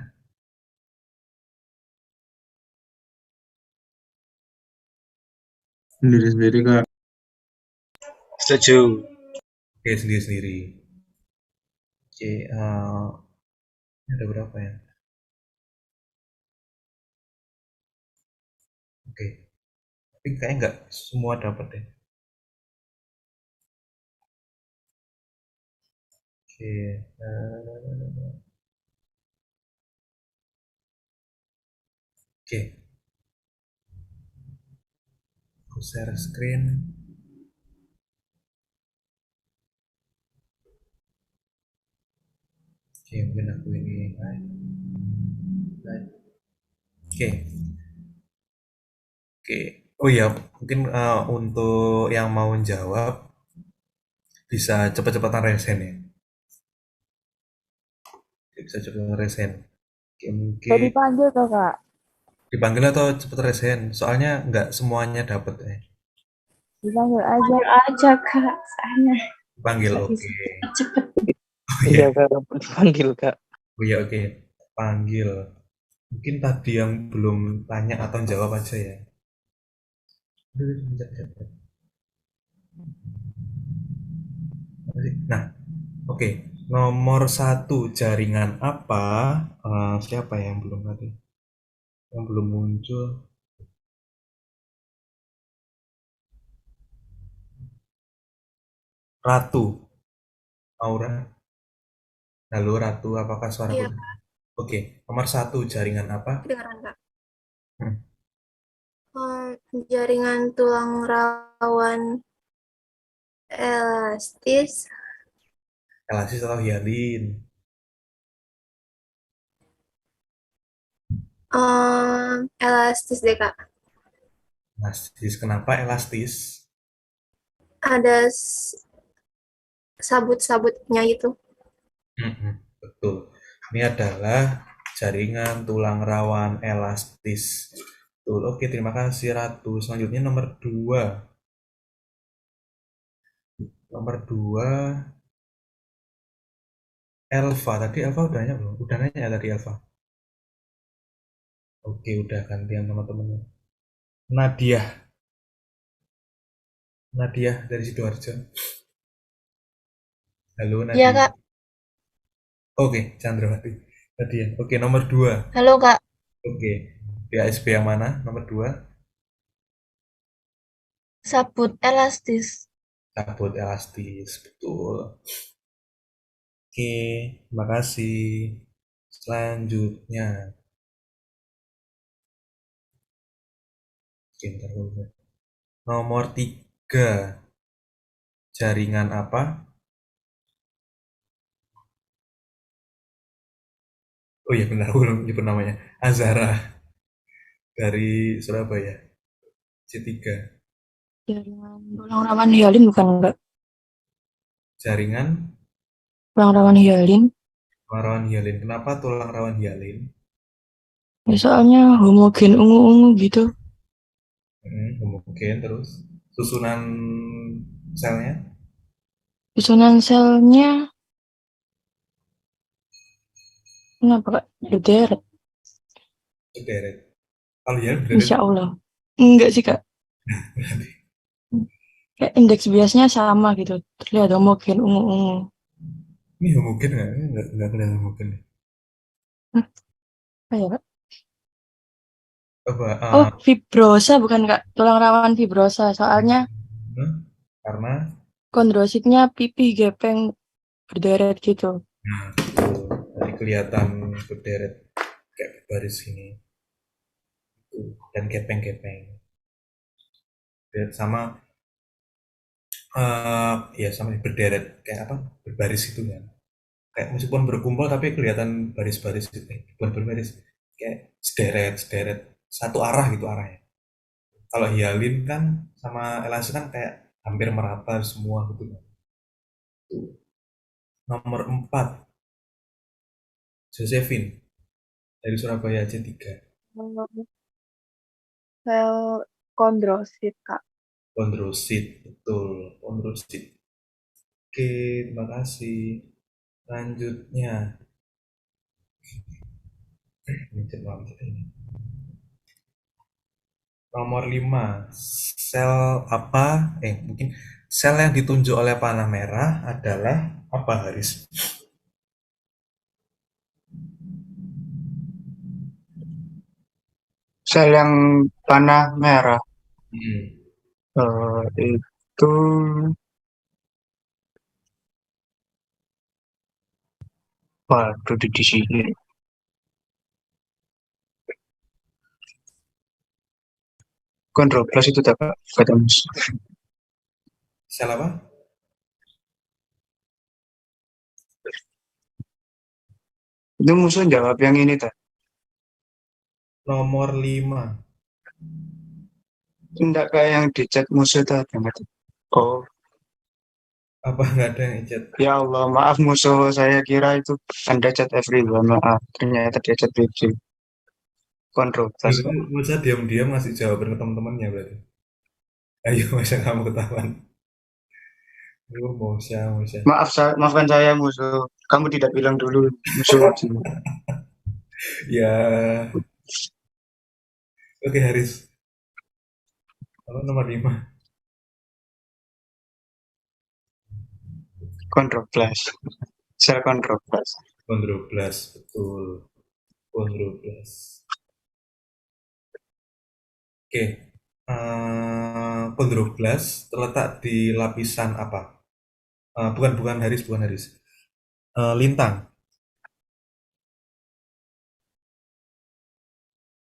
Sendiri-sendiri Kak. Setuju. Oke, sendiri-sendiri. Oke, ini ada berapa ya? Oke, tapi kayaknya nggak semua dapat deh. Oke, oke, aku share screen. Oke, mungkin aku ini. Oke, oke. Oh iya, mungkin untuk yang mau jawab bisa cepat-cepatan resen ya. Bisa cepat resen. Oke, Udah mungkin dipanggil tuh, Kak. dipanggil atau cepat resen. Soalnya nggak semuanya dapat ya. Dipanggil aja. Panggil aja Kak, saya Panggil, nggak bisa oke. cepet. Oh Iya iya, Kak, dipanggil Kak. oh iya, oke. Panggil. Mungkin tadi yang belum tanya atau jawab aja ya. Nah, oke. Nomor 1 jaringan apa? Siapa yang belum tadi? Yang belum muncul. Ratu. Aura. Halo Ratu, apakah suara Iya, Oke, nomor 1 jaringan apa? kedengeran Kak. Hmm, Jaringan tulang rawan elastis, Elasis atau hialin? elastis deh Kak. Elastis. Kenapa elastis? Ada sabut-sabutnya itu. Betul. Ini adalah jaringan tulang rawan elastis. Betul. Oke, terima kasih Ratu. Selanjutnya nomor 2. Nomor 2, Elva. Tadi Elva udah nanya belum? Udah nanya ya tadi Elva. Oke, udah gantian teman-temannya. Nadia. Nadia dari Sidoarjo. Halo Iya Nadia. Kak. Oke, Chandrawati. Nadia. Oke, nomor 2. Halo Kak. Oke. DASB yang mana? Nomor 2. Sabut elastis. Sabut elastis. Betul. Oke, terima kasih. Selanjutnya. Bentar, bentar. Nomor 3, jaringan apa? Oh iya benar, aku belum nyebut namanya. Azara dari Surabaya, C3. Jaringan tulang rawan hialin bukan enggak? Jaringan Tulang rawan hialin. tulang rawan hialin. Kenapa tulang rawan hialin? Ya, soalnya homogen ungu-ungu gitu. Mungkin terus susunan selnya Susunan selnya kenapa Kak? Berderet. berderet. Kalau hialin berderet Insya Allah. Enggak sih Kak. berarti. Kayak indeks biasnya sama gitu. Terlihat homogen ungu-ungu. Ini homogen nggak? Ini nggak kelihatan homogen. Hah, apa ya Kak? Coba, Oh, fibrosa bukan Kak? Tulang rawan fibrosa. Soalnya karena kondrositnya pipih gepeng berderet gitu. nah, betul. Jadi kelihatan berderet kayak baris ini dan gepeng-gepeng. Sama ya sama berderet kayak apa? Berbaris itu kan. Kayak meskipun berkumpul tapi kelihatan baris-baris gitu. Bukan berbaris, kayak sederet-sederet satu arah gitu arahnya. Kalau hialin kan sama elasin kan kayak hampir merata semua gitu kan. Nomor 4, Josephine dari Surabaya C3. Sel kondrosit, Kak. Kondrosit, betul, kondrosit. Oke, terima kasih. Selanjutnya, ini. Nomor 5, sel apa? Mungkin sel yang ditunjuk oleh panah merah adalah apa, Haris? Sel yang panah merah Hmm. itu waduh di sini kontroplas itu tak kata Mas. Sel apa? Itu musuh jawab yang ini tak. Nomor 5. Tidak kayak yang di chat musuh tadi. Oh, Apa nggak ada yang chat? ya Allah, maaf musuh, saya kira itu Anda chat everyone, maaf. Ternyata dia chat Bibi. Kontroplas kok. Masa diam-diam ngasih jawaban ke teman-temannya berarti. Ayo, masa kamu ketahuan. Mosya. Maafkan saya musuh. Kamu tidak bilang dulu musuh. Ya, oke Haris. Kalau nomor 5. Kontroplas. Sel kontroplas. Kondroblas, betul. Kondroblas. Oke. Kondroblas terletak di lapisan apa? Bukan Haris, bukan Haris. Lintang.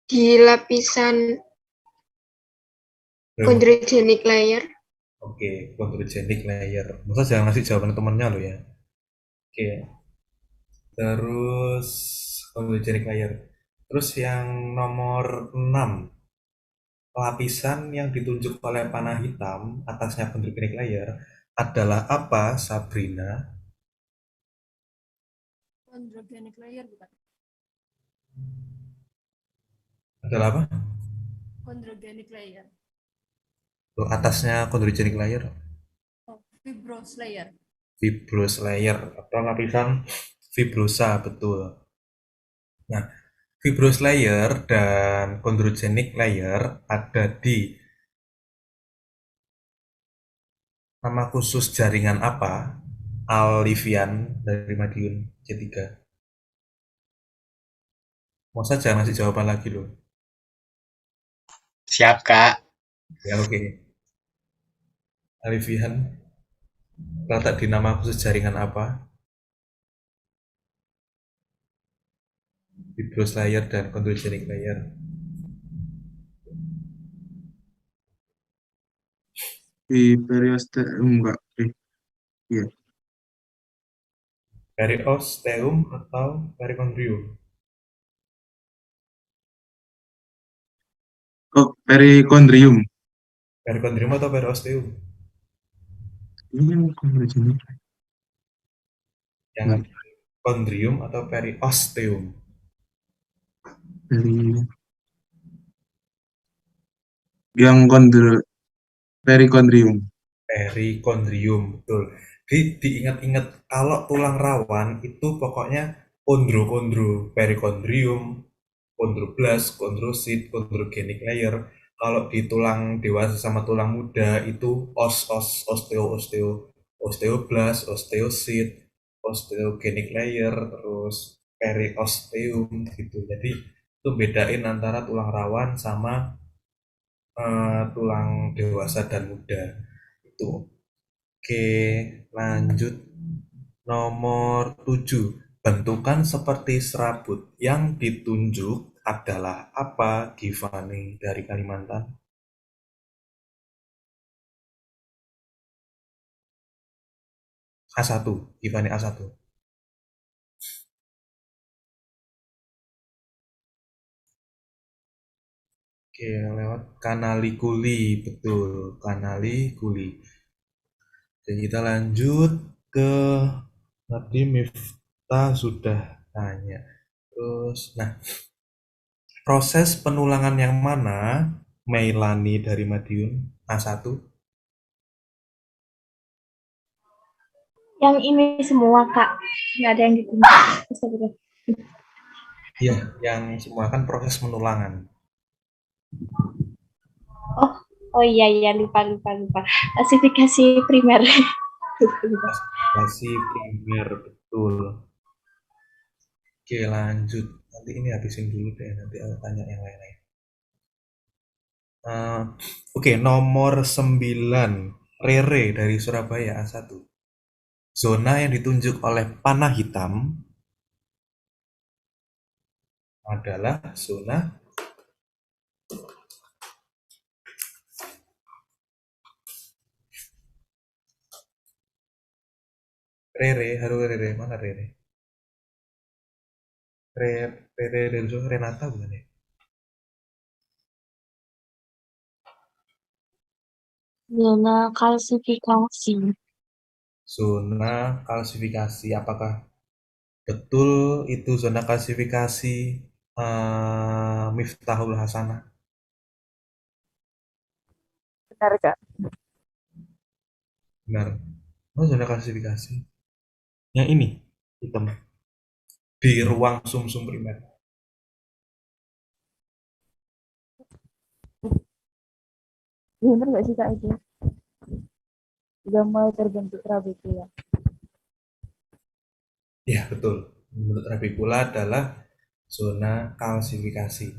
Di lapisan chondrogenic layer. Oke, chondrogenic layer. Masa jangan ngasih jawaban temennya lo ya. Oke. Terus chondrogenic layer. Terus yang nomor 6, lapisan yang ditunjuk oleh panah hitam atasnya chondrogenic layer adalah apa, Sabrina? Chondrogenic layer bukan? Adalah apa? Chondrogenic layer. Tuh, atasnya chondrogenic layer. Oh, fibrous layer. Fibrous layer atau lapisan fibrosa, betul. Nah, fibrous layer dan chondrogenic layer ada di nama khusus jaringan apa? Allivian dari Madiun C3. Masa jangan ngasih jawaban lagi loh. Siap, Kak. Ya oke. Allivian terletak di nama khusus jaringan apa? Fibrous layer dan chondrogenic layer. Di periosteum enggak. Iya. Periosteum atau perikondrium? Oh, perikondrium. Perikondrium atau periosteum? Ini kan kondrogenik. Yang kondrium atau periosteum? Dari yang perikondrium. Perikondrium, betul. Jadi diingat-ingat kalau tulang rawan itu pokoknya kondro-kondro, perikondrium, kondroblast, kondrosit, kondrogenic layer. Kalau di tulang dewasa sama tulang muda itu osteo, osteoblast, osteosit, osteogenic layer, terus periosteum gitu. Jadi itu bedain antara tulang rawan sama tulang dewasa dan muda itu. Oke, lanjut nomor 7. Bentukan seperti serabut yang ditunjuk adalah apa, Givani dari Kalimantan? A1, Givani A1. Oke, lewat kanalikuli, betul, kanalikuli. Dan kita lanjut ke tadi Miftah sudah tanya. Terus, nah, proses penulangan yang mana, Meilani dari Madiun A1? Yang ini semua, Kak. Nggak ada yang ditunjuk. Iya, yang semua kan proses penulangan. Oh iya, lupa. Klasifikasi primer. Klasifikasi primer, betul. Oke, lanjut. Nanti ini habisin dulu deh, nanti aku tanya yang lain-lain. Oke, nomor 9. Rere dari Surabaya A1. Zona yang ditunjuk oleh panah hitam adalah zona Rere. Halo Rere, mana Rere? Rere dari Renata bukan ya? Zona kalsifikasi. Zona kalsifikasi, apakah betul itu zona kalsifikasi Miftahul Hasanah? Benar, Kak. Benar. Oh, zona klasifikasi. Yang ini, hitam. Di ruang sumsum primer. Benar nggak sih, Kak, itu? Sudah mulai terbentuk trabekula. Ya, betul. Menurut trabekula adalah zona kalsifikasi.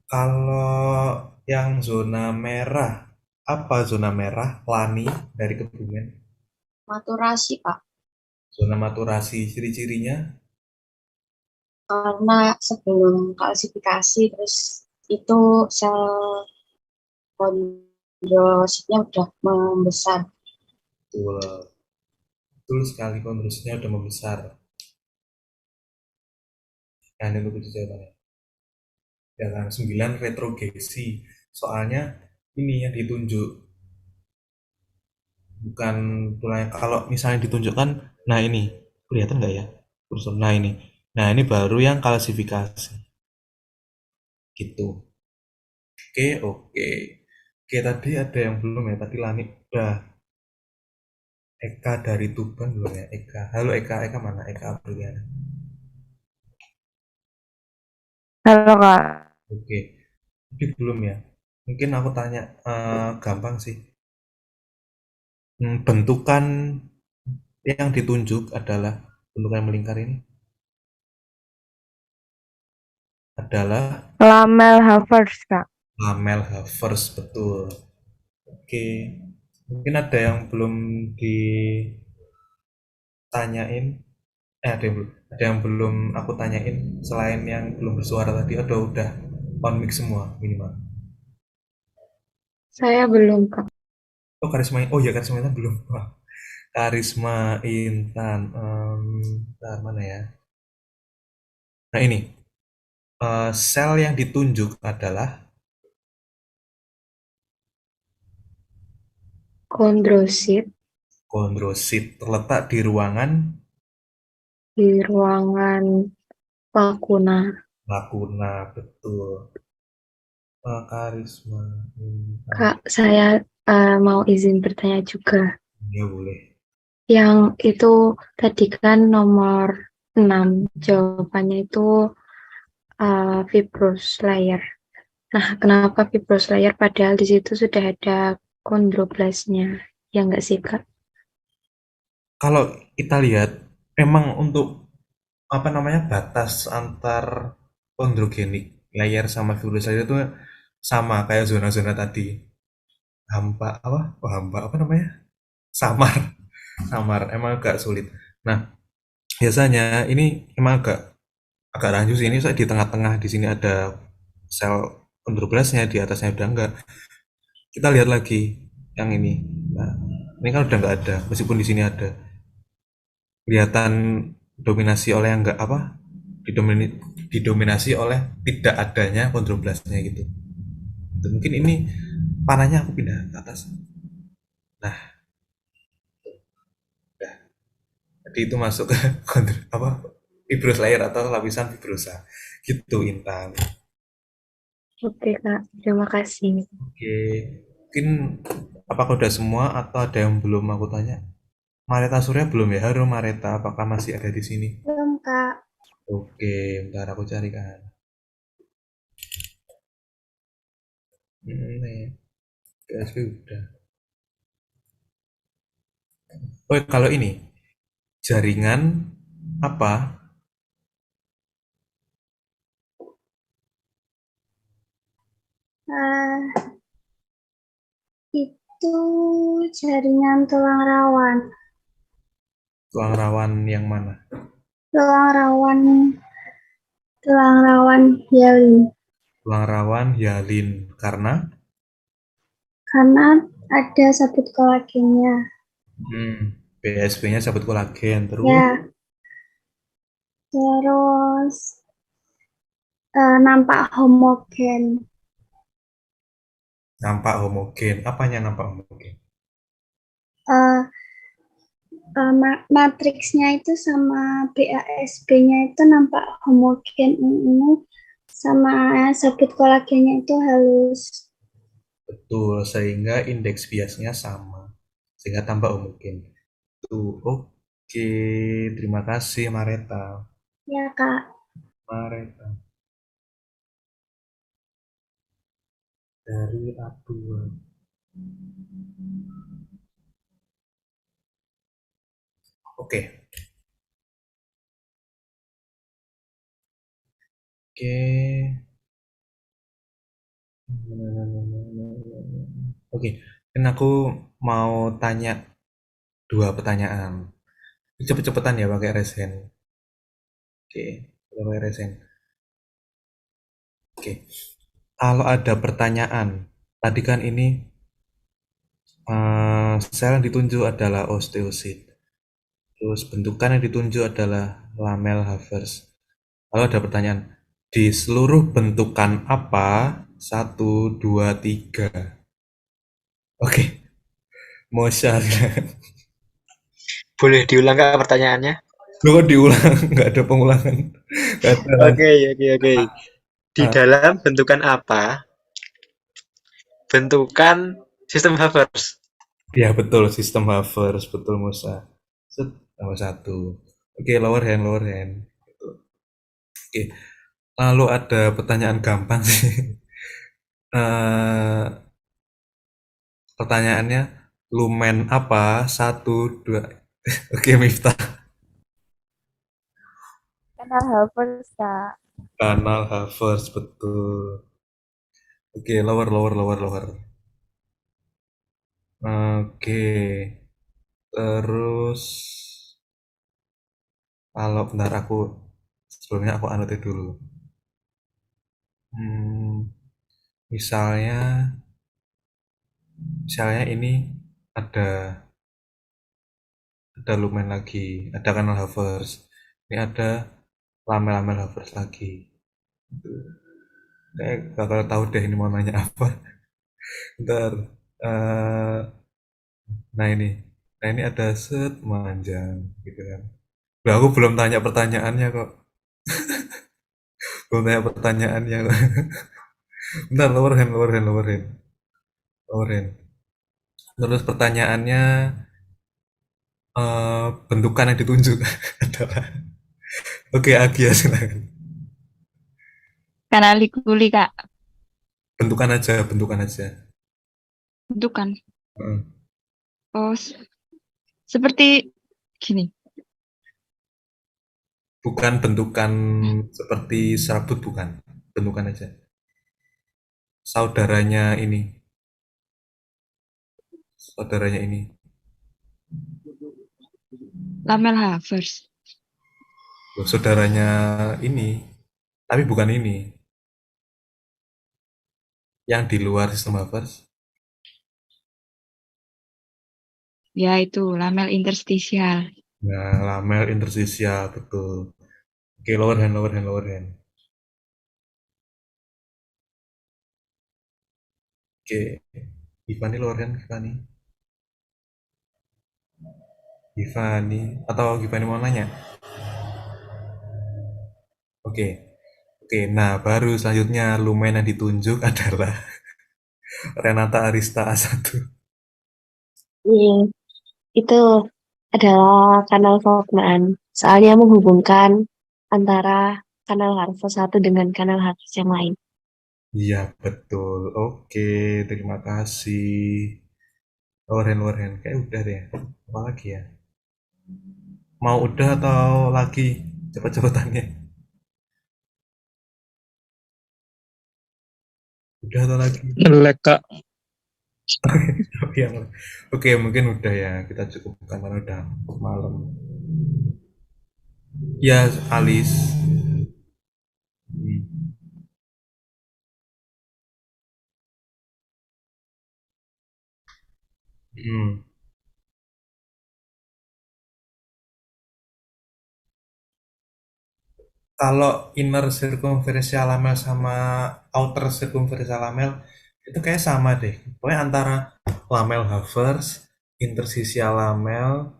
Kalau yang zona merah, apa zona merah? Lani dari Kebumen. Maturasi, Pak. Zona maturasi, ciri-cirinya? Karena sebelum kalsifikasi, terus itu sel kondrositnya udah membesar. Betul. Betul sekali, kondrositnya udah membesar. Nah, ini untuk jawabannya. Yang 9 retrogresi. Soalnya ini yang ditunjuk. Bukan tulangnya. Kalau misalnya ditunjukkan, nah ini kelihatan nggak ya? Kursor. Nah ini. Nah ini baru yang kalsifikasi. Gitu. Oke. Oke, tadi ada yang belum ya? Tadi Lani udah. Eka dari Tuban belum ya? Eka. Halo Eka. Eka mana? Eka Apriliana. Halo, Kak. Oke. Tapi belum ya? Mungkin aku tanya gampang sih. Bentukan yang ditunjuk adalah bentukan yang melingkar ini adalah Lamel Havers, Kak. Lamel Havers, betul. Oke, mungkin ada yang belum ditanyain. Ada yang belum aku tanyain selain yang belum bersuara tadi. Atau udah on mic semua minimal. Saya belum, Kak. Oh, Karisma. Oh ya, Karisma Intan belum. Wah, Karisma Intan. Bentar, mana ya? Nah, ini. Sel yang ditunjuk adalah Kondrosit kondrosit, terletak di ruangan di ruangan Lakuna. Lakuna, betul. Karisma Intan. Kak, saya mau izin bertanya juga. Ya boleh. Yang itu tadi kan nomor 6, jawabannya itu fibrous layer. Nah, kenapa fibrous layer padahal di situ sudah ada kondroblastnya? Ya nggak sih, Kak? Kalau kita lihat, memang untuk apa namanya batas antar kondrogenik layer sama fibrous layer itu sama kayak zona-zona tadi. Hampa apa? Oh, hampa apa namanya? Samar. Samar. Emang agak sulit. Nah, biasanya ini emang agak rancu sih. Ini saya di tengah-tengah, di sini ada sel kondroblastnya, di atasnya udah enggak. Kita lihat lagi yang ini. Nah, ini kan udah nggak ada, meskipun di sini ada. Kelihatan dominasi oleh yang enggak apa? Didominasi oleh tidak adanya kondroblastnya gitu. Mungkin ini panahnya aku pindah ke atas. Nah, udah. Jadi itu masuk ke apa? Fibrous layer atau lapisan fibrosa. Gitu, Intan. Oke, Kak. Terima kasih. Oke. Mungkin apakah udah semua atau ada yang belum aku tanya? Mareta Surya belum ya? Halo Mareta, apakah masih ada di sini? Belum, Kak. Oke, bentar aku carikan. Nih, PSP udah. Oh, kalau ini jaringan apa? Itu jaringan tulang rawan. Tulang rawan yang mana? Tulang rawan Hyaline. Tulang rawan Hyaline karena Ada sabut kolagennya. PSP-nya sabut kolagen terus Ya. Terus nampak homogen. nampak homogen. Apanya nampak homogen? Matriksnya itu sama BASB-nya itu nampak homogen, sama sabut kolagennya itu halus. Betul, sehingga indeks biasnya sama. Sehingga tambah homogen. Tuh, oke. Terima kasih Mareta. Ya, Kak. Mareta. Dari A2. Oke. Oke. Oke, dan aku mau tanya 2 pertanyaan. Cepet-cepetan ya pakai resen. Oke, pakai resen. Oke, kalau ada pertanyaan, tadi kan ini sel yang ditunjuk adalah osteosit. Terus bentukan yang ditunjuk adalah lamel Havers. Lalu ada pertanyaan, di seluruh bentukan apa? 1, 2, 3. Oke, Mosha. Boleh diulang Kak pertanyaannya? Loh, kok diulang? Nggak ada pengulangan. Nggak ada. Oke. Di dalam bentukan apa? Bentukan sistem Havers. Ya betul, sistem Havers, betul Musa. Set, tambah 1. Oke, lower hand, lower hand. Oke, lalu ada pertanyaan gampang sih. Pertanyaannya, lumen apa? 1, 2. Oke, Miftah. Kanal Havers, Kak. Kanal Havers, betul. Oke, lower, lower, lower, lower. Oke, terus kalau bentar sebelumnya aku anotin dulu. Misalnya ini ada lumen lagi, ada kanal Havertz. Ini ada lamel Havertz lagi. Kayak gak kalau tahu deh ini mau nanya apa. Ntar, eh, nah ini, ada set manjang, gitu kan. Loh, aku belum tanya pertanyaannya kok. Belum tanya pertanyaannya kok. Bentar, lower hand, lower hand, lower hand, lower hand. Terus pertanyaannya, bentukan yang ditunjuk adalah, oke, Agia silakan. Kanali kuli, Kak. Bentukan aja, bentukan aja. Bentukan. Heeh. Oh, seperti gini. Bukan bentukan seperti serabut, bukan. Bentukan aja. Saudaranya ini. Saudaranya ini. Lamel Havertz. Loh, saudaranya ini. Tapi bukan ini. Yang di luar sistem Havertz. Ya, itu lamel interstisial. Nah, lamel interstisial, betul. Oke, lower hand, lower hand, lower hand. Oke, Givani lower hand, Givani. Givani, atau Givani mau nanya? Oke, oke. Nah, baru selanjutnya lumen yang ditunjuk adalah Renata Arista A1. Iya, itu adalah kanal Volkmann. Soalnya menghubungkan antara kanal Harvard satu dengan kanal Harvard yang lain. Iya, betul. Oke, terima kasih. Lower hand, lower hand. Kayak udah deh. Apa lagi ya? Mau udah atau lagi? Cepet-cepetannya. Udah atau lagi? Ngelek, Kak. Oke, mungkin udah ya. Kita cukupkan karena udah malam. Ya, Alis. Hmm. Kalau inner circumferential lamel sama outer circumferential lamel itu kayak sama deh. Pokoknya antara lamel Havertz, interstitial lamel,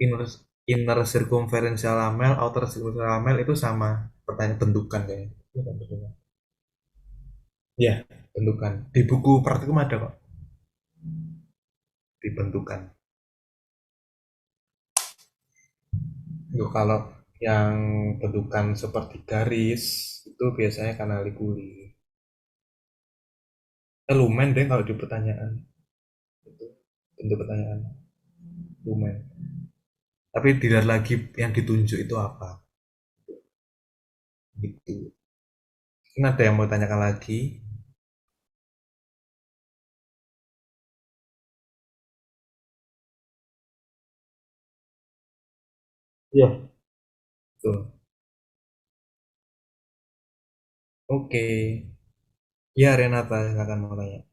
inner inner circumferential lamel, outer circumferential lamel itu sama. Pertanyaan bentukan kayaknya. Iya kan, bentukan. Ya, bentukan. Di buku praktikum ada kok. Dibentukan. Itu kalau yang bentukan seperti garis itu biasanya kanali kuli. Lumen deh kalau di pertanyaan itu bentuk pertanyaan lumen. Tapi dilihat lagi yang ditunjuk itu apa. Gitu. Ini ada yang mau tanyakan lagi? Iya. Tuh. Oke. Ya, Renata silakan mau tanya.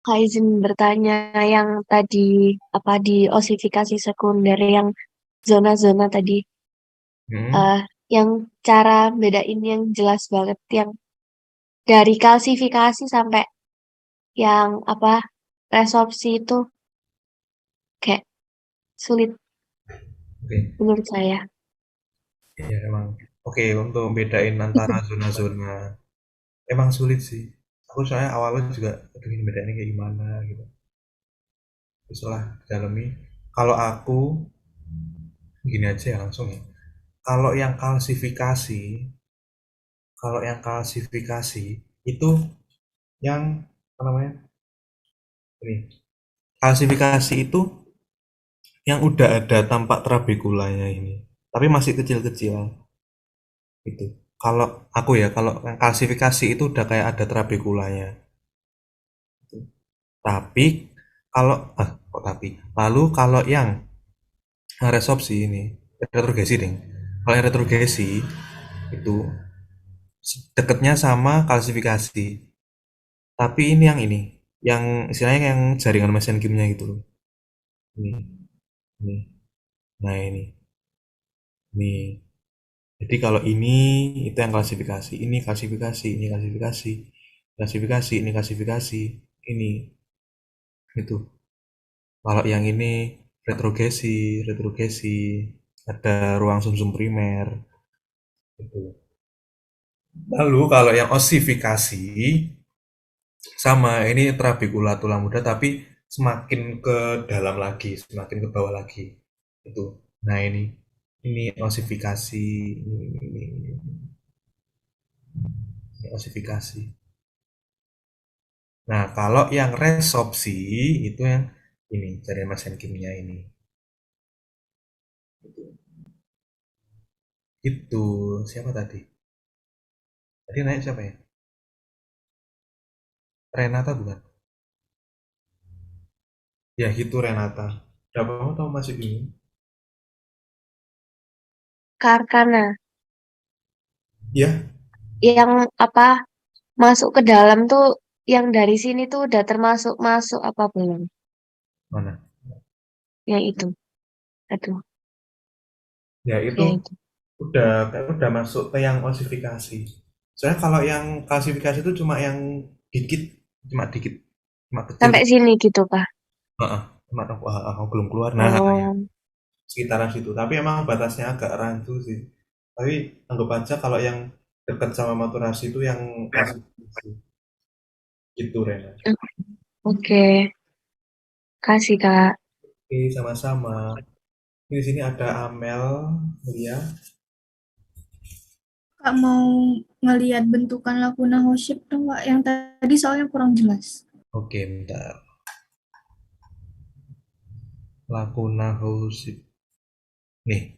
Kak izin bertanya yang tadi apa di osifikasi sekunder yang zona-zona tadi, Hmm. yang cara bedain yang jelas banget yang dari kalsifikasi sampai yang apa resorpsi itu kayak sulit Oke. menurut saya. Ya, emang. Oke, untuk bedain antara zona-zona emang sulit sih. Aku soalnya awalnya juga aduh ini bedainnya kayak gimana gitu. Setelah dalami, kalau aku gini aja ya langsung ya. Kalau yang kalsifikasi, itu yang apa namanya? Ini. Kalsifikasi itu yang udah ada tampak trabekulanya ini, tapi masih kecil-kecil gitu. Kalau aku ya, kalau yang kalsifikasi itu udah kayak ada trabekulanya. Tapi kalau kok tapi lalu kalau yang resorpsi ini retrogresi ding. Kalau yang retrogresi itu dekatnya sama kalsifikasi. Tapi ini yang istilahnya yang jaringan mesenkimnya gitu loh. Ini, ini. Nah ini. Jadi kalau ini itu yang klasifikasi, ini klasifikasi, ini klasifikasi, klasifikasi, ini klasifikasi, ini itu. Kalau yang ini retrogresi, retrogresi, ada ruang sumsum primer, itu. Lalu kalau yang osifikasi sama ini trabekula tulang muda tapi semakin ke dalam lagi, semakin ke bawah lagi. Itu. Nah ini osifikasi, ini osifikasi. Nah, kalau yang resorpsi itu yang ini jaringan mesenkimnya ini. Itu siapa tadi? Tadi naik siapa ya? Renata bukan? Ya, itu Renata. Udah kamu tahu masuk ini? Karkana. Ya, Yang apa masuk ke dalam tuh yang dari sini tuh udah termasuk masuk apa belum? mana? Yang itu. Aduh, Ya, itu yang itu. udah masuk ke yang osifikasi. Soalnya kalau yang klasifikasi itu cuma yang dikit, cuma dikit, cuma kecil. Sampai sini gitu kah? Heeh, cuma belum keluar. Nah, Oh, sekitaran situ. Tapi emang batasnya agak rancu sih. Tapi anggap aja kalau yang dekat sama maturasi itu yang klasifikasi. Gitu, Rena. oke. Kasih Kak. Oke, sama-sama. Di sini ada Amel, Lia. Kak mau ngelihat bentukan Lacuna House shape dong, Kak. Yang tadi soalnya kurang jelas. Oke, bentar. Lacuna House. Nih.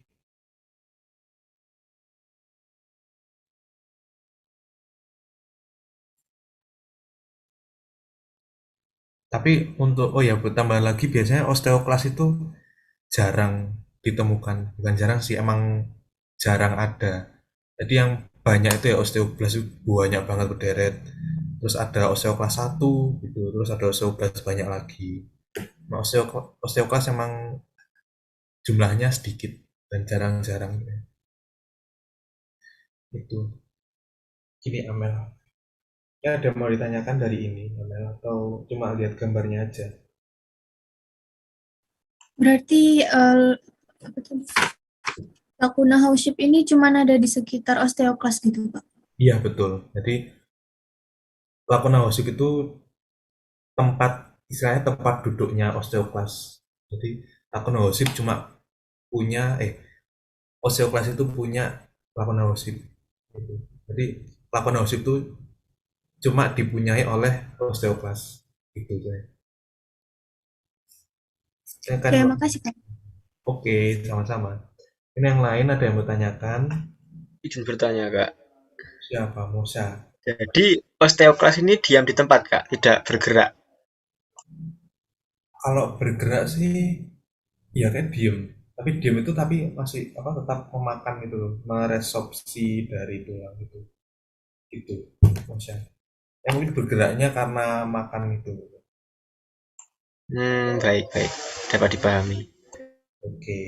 Tapi untuk, oh ya, buat tambahan lagi, biasanya osteoklas itu jarang ditemukan. Bukan jarang sih, emang jarang ada. Jadi yang banyak itu ya osteoblas itu banyak banget berderet. Terus ada osteoklas 1 gitu, terus ada osteoblas banyak lagi. Nah, osteoklas emang jumlahnya sedikit dan jarang-jarang gitu. Itu. Gini Amel. Ya ada mau ditanyakan dari ini Amel atau cuma lihat gambarnya aja? Berarti apa tuh? Lacuna House shape ini cuma ada di sekitar osteoklas gitu, Pak. Iya betul. Jadi Lacuna House itu tempat istilahnya tempat duduknya osteoklas. Jadi Lacuna House cuma punya osteoklas itu punya Lacuna House. Gitu. Jadi Lacuna House itu cuma dipunyai oleh osteoklas. Gitu saya. Kan, Oke, makasih, Kak. oke, sama-sama. Ini yang lain ada yang mau tanyakan? Izin bertanya, Kak. Siapa? Musa. Jadi osteoklas ini diam di tempat, Kak, tidak bergerak. Kalau bergerak sih, ya kan diem. Tapi diem itu tapi masih apa tetap memakan itu loh, meresorpsi dari tulang itu. Itu, Musa. Yang mungkin bergeraknya karena makan itu. Baik, baik. Dapat dipahami. Oke.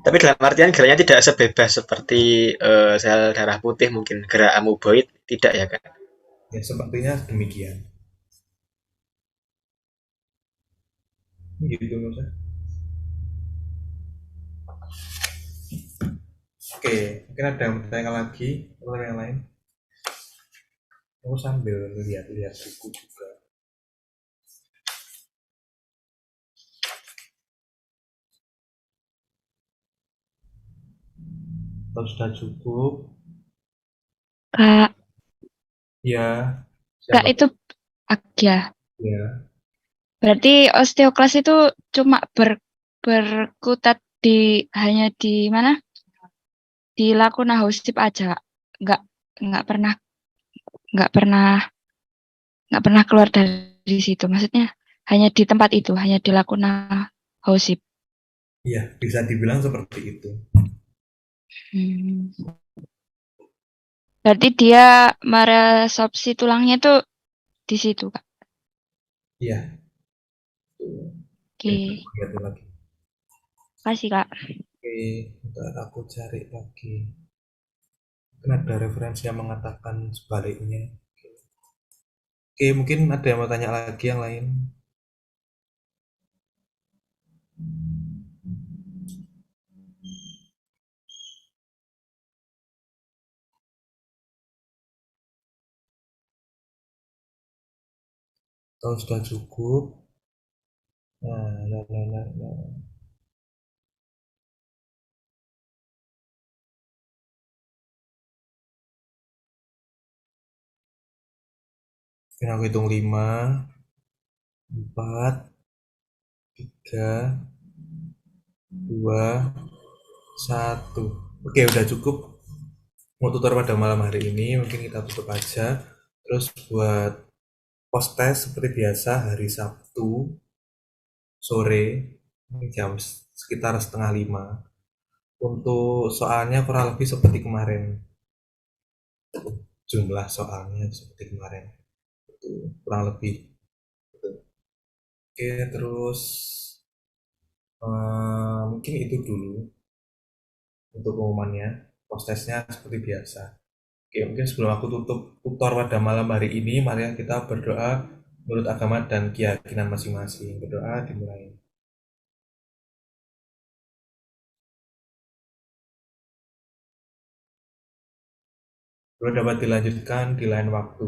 Tapi dalam artian geraknya tidak sebebas seperti sel darah putih mungkin gerak amoeboid tidak ya Kak? Ya sepertinya demikian. Gitu Musa. Oke, mungkin ada yang bertanya lagi, atau yang lain? Aku sambil lihat-lihat buku juga. Kalau sudah cukup, Kak, ya. Kak Siapa? itu ya. Ya. Berarti osteoklas itu cuma berkutat hanya di mana? Di Lacuna House shape aja. Nggak nggak pernah nggak pernah nggak pernah keluar dari situ. Maksudnya hanya di tempat itu, hanya di Lacuna House shape. Iya, bisa dibilang seperti itu. Berarti dia meresorpsi tulangnya tuh di situ, Kak. Iya, Oke, lihat lagi. kasih Kak. Oke, bentar aku cari lagi. Mungkin ada referensi yang mengatakan sebaliknya. Oke, mungkin ada yang mau tanya lagi yang lain. Atau sudah cukup? Nah. Mungkin aku hitung 5, 4, 3, 2, 1. Oke, udah cukup mau tutor pada malam hari ini. Mungkin kita tutup aja. Terus buat post test seperti biasa hari Sabtu sore jam sekitar setengah 5. Untuk soalnya kurang lebih seperti kemarin. Jumlah soalnya seperti kemarin. Itu kurang lebih. Oke, terus mungkin itu dulu untuk pengumumannya. Post testnya seperti biasa. Oke, mungkin sebelum aku tutup tutor pada malam hari ini, mari kita berdoa menurut agama dan keyakinan masing-masing. Berdoa dimulai. Doa dapat dilanjutkan di lain waktu.